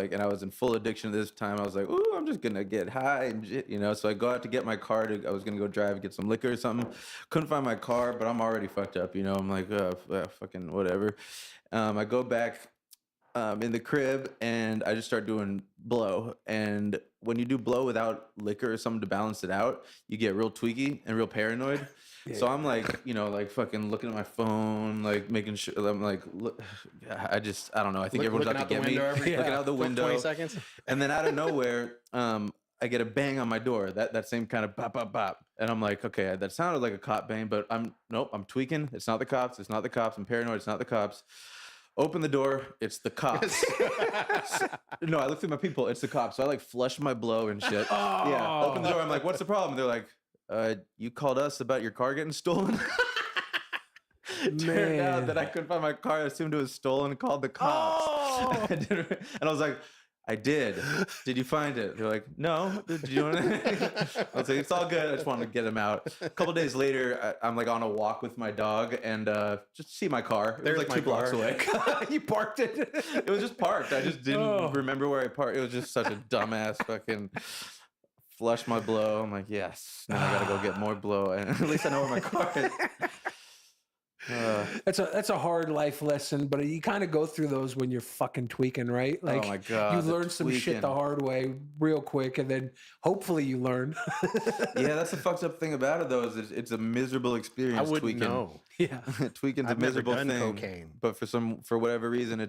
in full addiction at this time. I was like, ooh, I'm just gonna get high and shit, So I go out to get my car. I was gonna go drive and get some liquor or something. Couldn't find my car, but I'm already fucked up, I'm like, fucking whatever. I go back in the crib, and I just start doing blow. And when you do blow without liquor or something to balance it out, you get real tweaky and real paranoid. So I'm like, fucking looking at my phone, like making sure. I'm like, look, I don't know. I think everyone's out to get me. Looking out the window. 20 seconds. And then out of nowhere, I get a bang on my door. That same kind of bop, bop, bop. And I'm like, okay, that sounded like a cop bang, but I'm tweaking. It's not the cops. It's not the cops. I'm paranoid. It's not the cops. Open the door. It's the cops. No, I look through my people. It's the cops. So I like flush my blow and shit. Oh. Yeah. Open the door. I'm like, what's the problem? They're like, you called us about your car getting stolen? Turned out that I couldn't find my car. I assumed it was stolen and called the cops. Oh. And I was like, I did. Did you find it? They're like, no. Did you want to? I was like, it's all good. I just wanted to get him out. A couple days later, I'm like on a walk with my dog and just see my car. It was like 2 blocks away. You parked it. It was just parked. I just didn't remember where I parked. It was just such a dumbass fucking flush my blow. I'm like, yes. Now I gotta go get more blow. And at least I know where my car is. That's a hard life lesson, but you kind of go through those when you're fucking tweaking, right? Like, oh my God, you learn some shit the hard way real quick, and then hopefully you learn. Yeah, that's the fucked up thing about it, though, is it's a miserable experience. I wouldn't tweaking. know. Yeah, Tweaking's I've a miserable never done thing. cocaine. But for whatever reason,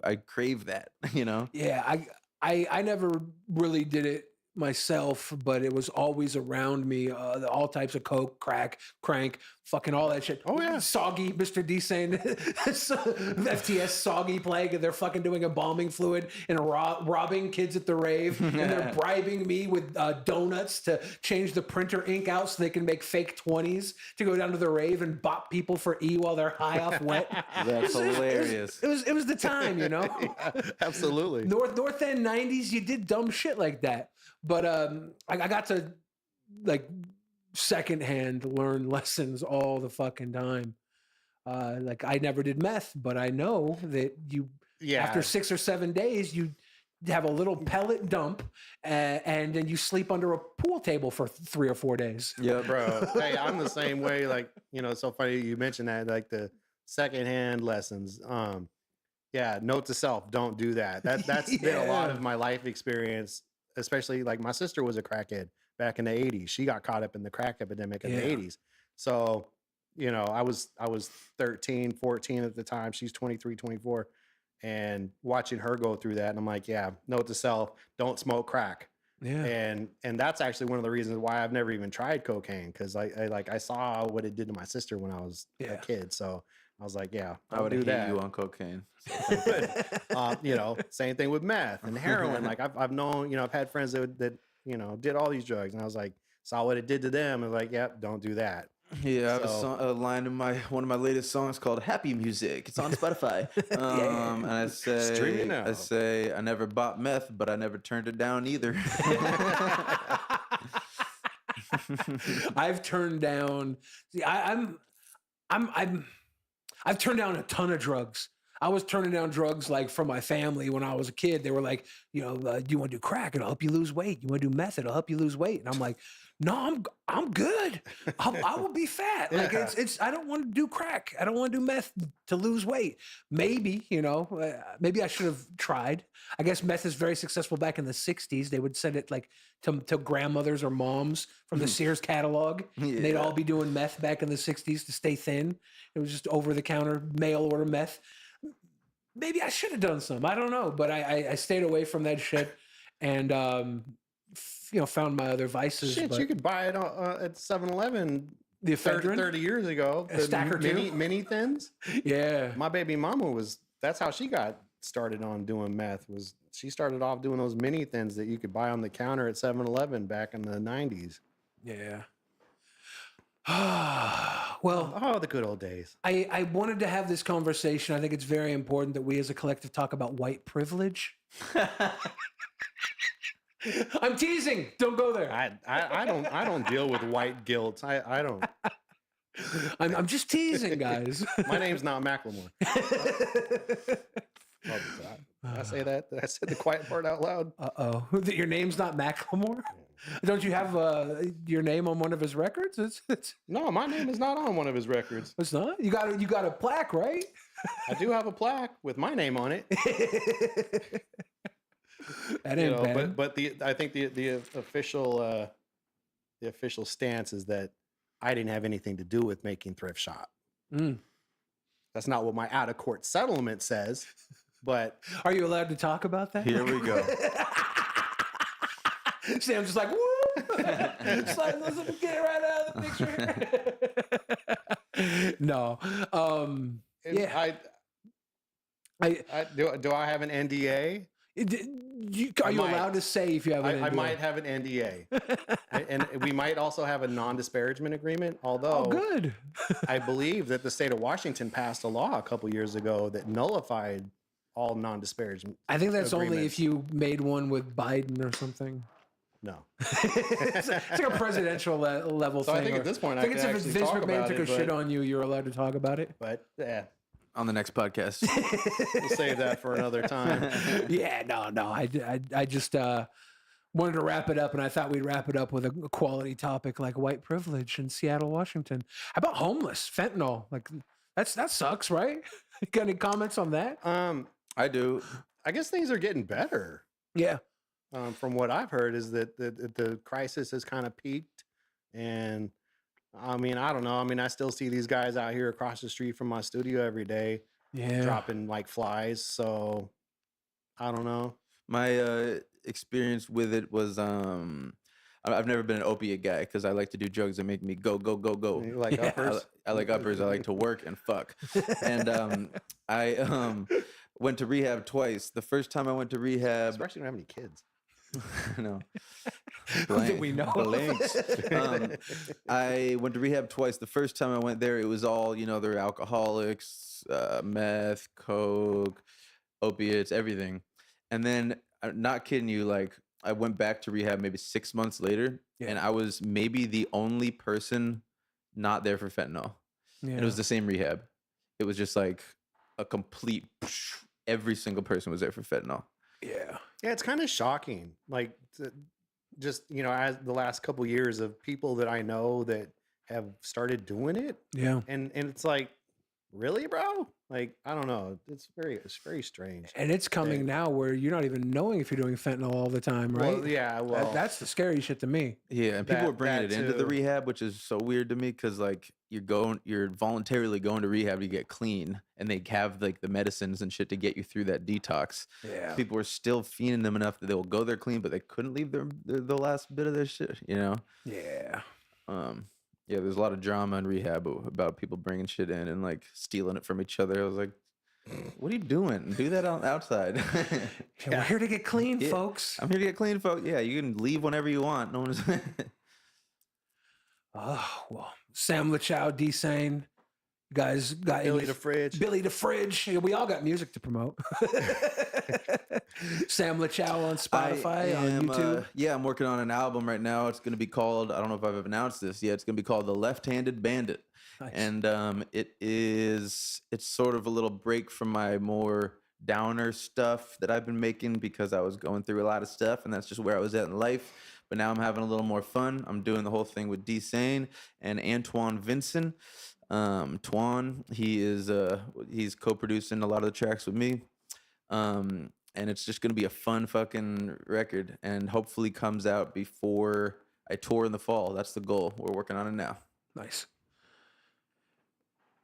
I crave that. You know. yeah. I never really did it myself, but it was always around me. All types of coke, crack, crank, fucking all that shit. Oh yeah, Soggy, Mr. D-Sane, FTS Soggy plague, and they're fucking doing embalming fluid and robbing kids at the rave, and they're bribing me with donuts to change the printer ink out so they can make fake 20s to go down to the rave and bop people for E while they're high off wet. That's hilarious. It was the time, you know. yeah, absolutely. North End 90s, you did dumb shit like that. But I got to like secondhand learn lessons all the fucking time. Like I never did meth, but I know that after 6 or 7 days, you have a little pellet dump and then you sleep under a pool table for 3 or 4 days. Yeah, bro. Hey, I'm the same way. Like, it's so funny you mentioned that, like the secondhand lessons. Yeah, note to self, don't do that. That's been a lot of my life experience. Especially like my sister was a crackhead back in the 80s. She got caught up in the crack epidemic in the 80s. So, I was 13, 14 at the time. She's 23, 24. And watching her go through that. And I'm like, yeah, note to self, don't smoke crack. Yeah. And that's actually one of the reasons why I've never even tried cocaine. Cause I saw what it did to my sister when I was a kid. So I was like, yeah, I would do hate that. you on cocaine. Same thing with meth and heroin. Like I've known, I've had friends that did all these drugs, and I was like, saw what it did to them, and like, yep, don't do that. Yeah, I have a line in one of my latest songs called "Happy Music." It's on Spotify. And I say, I never bought meth, but I never turned it down either. I've turned down. See, I've turned down a ton of drugs. I was turning down drugs like from my family when I was a kid. They were like, do you want to do crack? It'll help you lose weight. You want to do meth? It'll help you lose weight. And I'm like, no, I'm good. I will be fat. Like it's. I don't want to do crack. I don't want to do meth to lose weight. Maybe maybe I should have tried. I guess meth is very successful back in the '60s. They would send it like to grandmothers or moms from the Sears catalog. Yeah. They'd all be doing meth back in the '60s to stay thin. It was just over the counter mail order meth. Maybe I should have done some. I don't know, but I stayed away from that shit and found my other vices. Shit, but you could buy it at 7-Eleven. The ephedrine? 30 years ago. A stack or two? Mini thins. Yeah. My baby mama that's how she got started on doing meth. She started off doing those mini thins that you could buy on the counter at 7-Eleven back in the 90s. Yeah. Well, the good old days. I wanted to have this conversation. I think it's very important that we as a collective talk about white privilege. I'm teasing. Don't go there. I don't deal with white guilt. I don't. I'm just teasing, guys. My name's not Macklemore. Did I say that? Did I say the quiet part out loud? Uh-oh. Your name's not Macklemore? Don't you have your name on one of his records? It's No, my name is not on one of his records. It's not? You got a plaque, right? I do have a plaque with my name on it. That ain't bad. But I think the official stance is that I didn't have anything to do with making Thrift Shop. That's not what my out of court settlement says. But are you allowed to talk about that? Here we go. Sam's just like, woo! Slide, let's get it right out of the picture. No. Yeah. Do I have an NDA? Are you allowed to say if you have an NDA? I might have an NDA. And we might also have a non-disparagement agreement, although good. I believe that the state of Washington passed a law a couple years ago that nullified all non-disparagement. I think that's agreements. only if you made one with Biden or something. No. It's like a presidential level So thing. I think at this point, I think it's if actually Vince talk McMahon about took a it, shit on you, you're allowed to talk about it. But yeah, On the next podcast. we'll save that for another time. Yeah, no. I just wanted to wrap it up, and I thought we'd wrap it up with a quality topic like white privilege in Seattle, Washington. How about homeless, fentanyl? Like that sucks, right? Got any comments on that? I do. I guess things are getting better. Yeah. From what I've heard, is that the crisis has kind of peaked, and I mean, I don't know. I mean, I still see these guys out here across the street from my studio every day, dropping like flies. So I don't know. My experience with it was I've never been an opiate guy because I like to do drugs that make me go. You like uppers? I like uppers. I like to work and fuck. And I went to rehab twice. The first time I went to rehab, Especially when you don't have any kids. no. Who did we know? Blanks. I went to rehab twice. The first time I went there, it was all, they're alcoholics, meth, coke, opiates, everything. And then, I'm not kidding you, like, I went back to rehab maybe 6 months later, and I was maybe the only person not there for fentanyl. Yeah. And it was the same rehab. It was just like a complete, every single person was there for fentanyl. Yeah. Yeah, it's kind of shocking. Like, just, as the last couple years of people that I know that have started doing it. Yeah. And it's like, really, bro? Like, I don't know. It's very strange. And it's coming now where you're not even knowing if you're doing fentanyl all the time, right? Well, yeah. Well, that's the scary shit to me. Yeah, and people were bringing it into the rehab, which is so weird to me because like you're voluntarily going to rehab to get clean, and they have like the medicines and shit to get you through that detox. Yeah, people were still fiending them enough that they will go there clean, but they couldn't leave the last bit of their shit. Yeah. Yeah, there's a lot of drama in rehab about people bringing shit in and like stealing it from each other. I was like, what are you doing? Do that outside. We're here to get clean, folks. I'm here to get clean, folks. Yeah, you can leave whenever you want. No one's. Oh, well, Sam Lachow, D-Sane. You guys got Billy the Fridge. Billy the Fridge. We all got music to promote. Sam Lachow on Spotify, on YouTube. Yeah, I'm working on an album right now. It's going to be called, I don't know if I've announced this yet. It's going to be called The Left-Handed Bandit. Nice. And it's sort of a little break from my more downer stuff that I've been making because I was going through a lot of stuff and that's just where I was at in life. But now I'm having a little more fun. I'm doing the whole thing with D-Sane and Antoine Vincent. Twan, he's co-producing a lot of the tracks with me. And it's just going to be a fun fucking record and hopefully comes out before I tour in the fall. That's the goal. We're working on it now. Nice.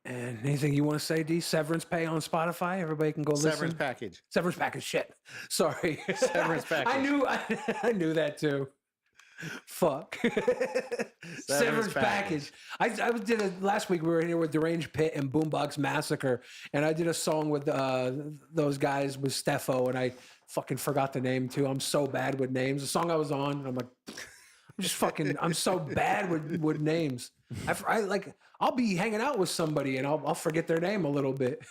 And anything you want to say, D? Severance pay on Spotify? Everybody can go listen. Severance package. Severance package. Shit. Sorry. Severance package. I knew that too. Fuck. Severance package. I did it last week. We were in here with Deranged Pit and Boombox Massacre, and I did a song with those guys with Steffo, and I fucking forgot the name too. I'm so bad with names. The song I was on, and I'm like, I'm so bad with names. I'll be hanging out with somebody and I'll forget their name a little bit.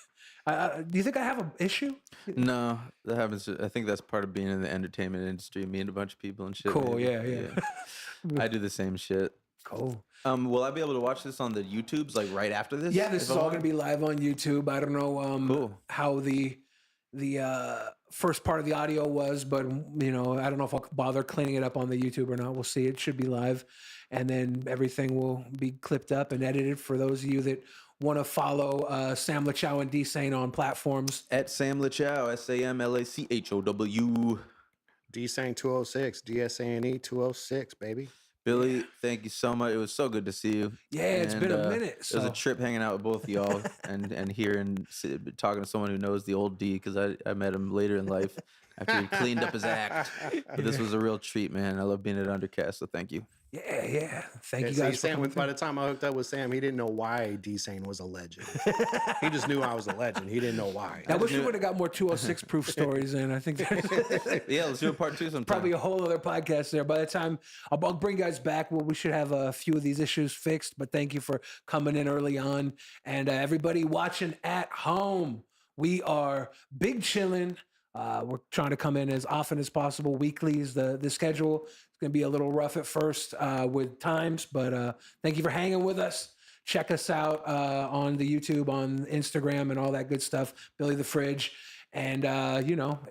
Do you think I have an issue? No, that happens. I think that's part of being in the entertainment industry, meeting a bunch of people and shit. Cool, yeah. I do the same shit. Cool. Will I be able to watch this on the YouTubes like right after this? Yeah, this is all going to be live on YouTube. I don't know how the first part of the audio was, but I don't know if I'll bother cleaning it up on the YouTube or not. We'll see. It should be live, and then everything will be clipped up and edited for those of you that want to follow Sam Lachow and D-Sane on platforms. At Sam Lachow, SAMLACHOW. D-Sane 206, DSANE 206, baby. Billy, thank you so much. It was so good to see you. Yeah, it's been a minute. It was a trip hanging out with both of y'all and hearing, talking to someone who knows the old D because I met him later in life. after he cleaned up his act. But this was a real treat, man. I love being at Undercast, so thank you. Yeah. Thank you See, guys. Sam, by the time I hooked up with Sam, he didn't know why D-Sane was a legend. He just knew I was a legend. He didn't know why. I wish we would have got more 206 proof stories in. I think there's Yeah, let's do a part 2 sometime. probably a whole other podcast there. By the time I'll bring you guys back, well, we should have a few of these issues fixed. But thank you for coming in early on. And everybody watching at home, we are big chillin'. We're trying to come in as often as possible. Weekly is the schedule. It's going to be a little rough at first with times, but thank you for hanging with us. Check us out on the YouTube, on Instagram, and all that good stuff. Billy the Fridge. And,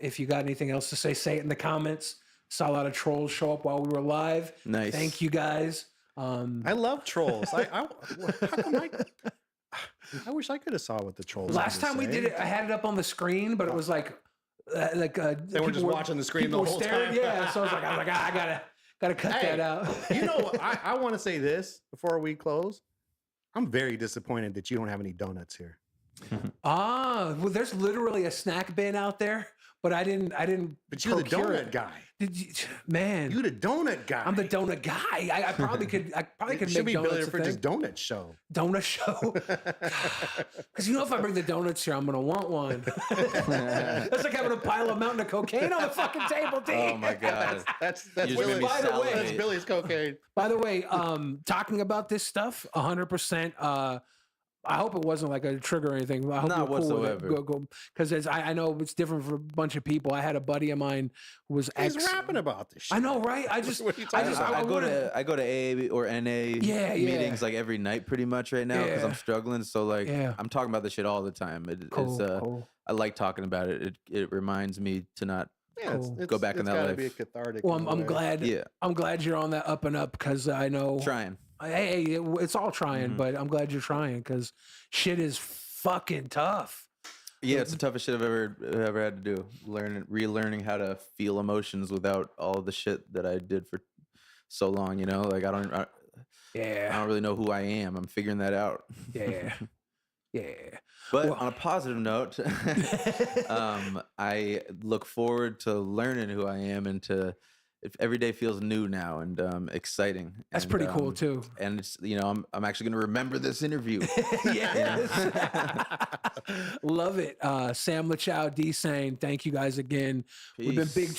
if you got anything else to say it in the comments. Saw a lot of trolls show up while we were live. Nice. Thank you guys. I love trolls. How come I wish I could have saw what the trolls. Last time we did it, I had it up on the screen, but it was like they were just watching the screen the whole time. Yeah, so I was like, I gotta cut that out. You know, I want to say this before we close. I'm very disappointed that you don't have any donuts here. Well, there's literally a snack bin out there, but I didn't. But you're the procure donut it. guy. Did you, man? You the donut guy. I'm the donut guy. I probably could. I probably could should make be Billy donuts the Fridge's donut show. donut show. Because if I bring the donuts here, I'm gonna want one. That's like having a pile of mountain of cocaine on the fucking table, D. Oh my god. That's You just made Billy's. me By the way, salivate. That's Billy's cocaine. By the way, talking about this stuff, 100%. I hope it wasn't like a trigger or anything. I hope Not you're cool with it. whatsoever. Because I know it's different for a bunch of people. I had a buddy of mine who was He's rapping about this shit. I know, right? I just, What are you I talking just, about? I go to AA or NA Yeah. meetings like every night pretty much right now because Yeah. I'm struggling. So like Yeah. I'm talking about this shit all the time. Cool. I like talking about it. It reminds me to not. Yeah, Cool. Go back in that gotta life. be a cathartic. Well, in a I'm way. glad. Yeah. I'm glad you're on that up and up because I know. Trying. Hey, it's all trying, but I'm glad you're trying because shit is fucking tough. Yeah, it's the toughest shit I've ever had to do. Relearning how to feel emotions without all the shit that I did for so long. You know, like I don't really know who I am. I'm figuring that out. Yeah. But on a positive note, I look forward to learning who I am and every day feels new now and exciting. That's And, pretty cool too. And it's I'm actually going to remember this interview. Yes. Love it. Sam Lachow, D-Sane, thank you guys again. We've been Peace. big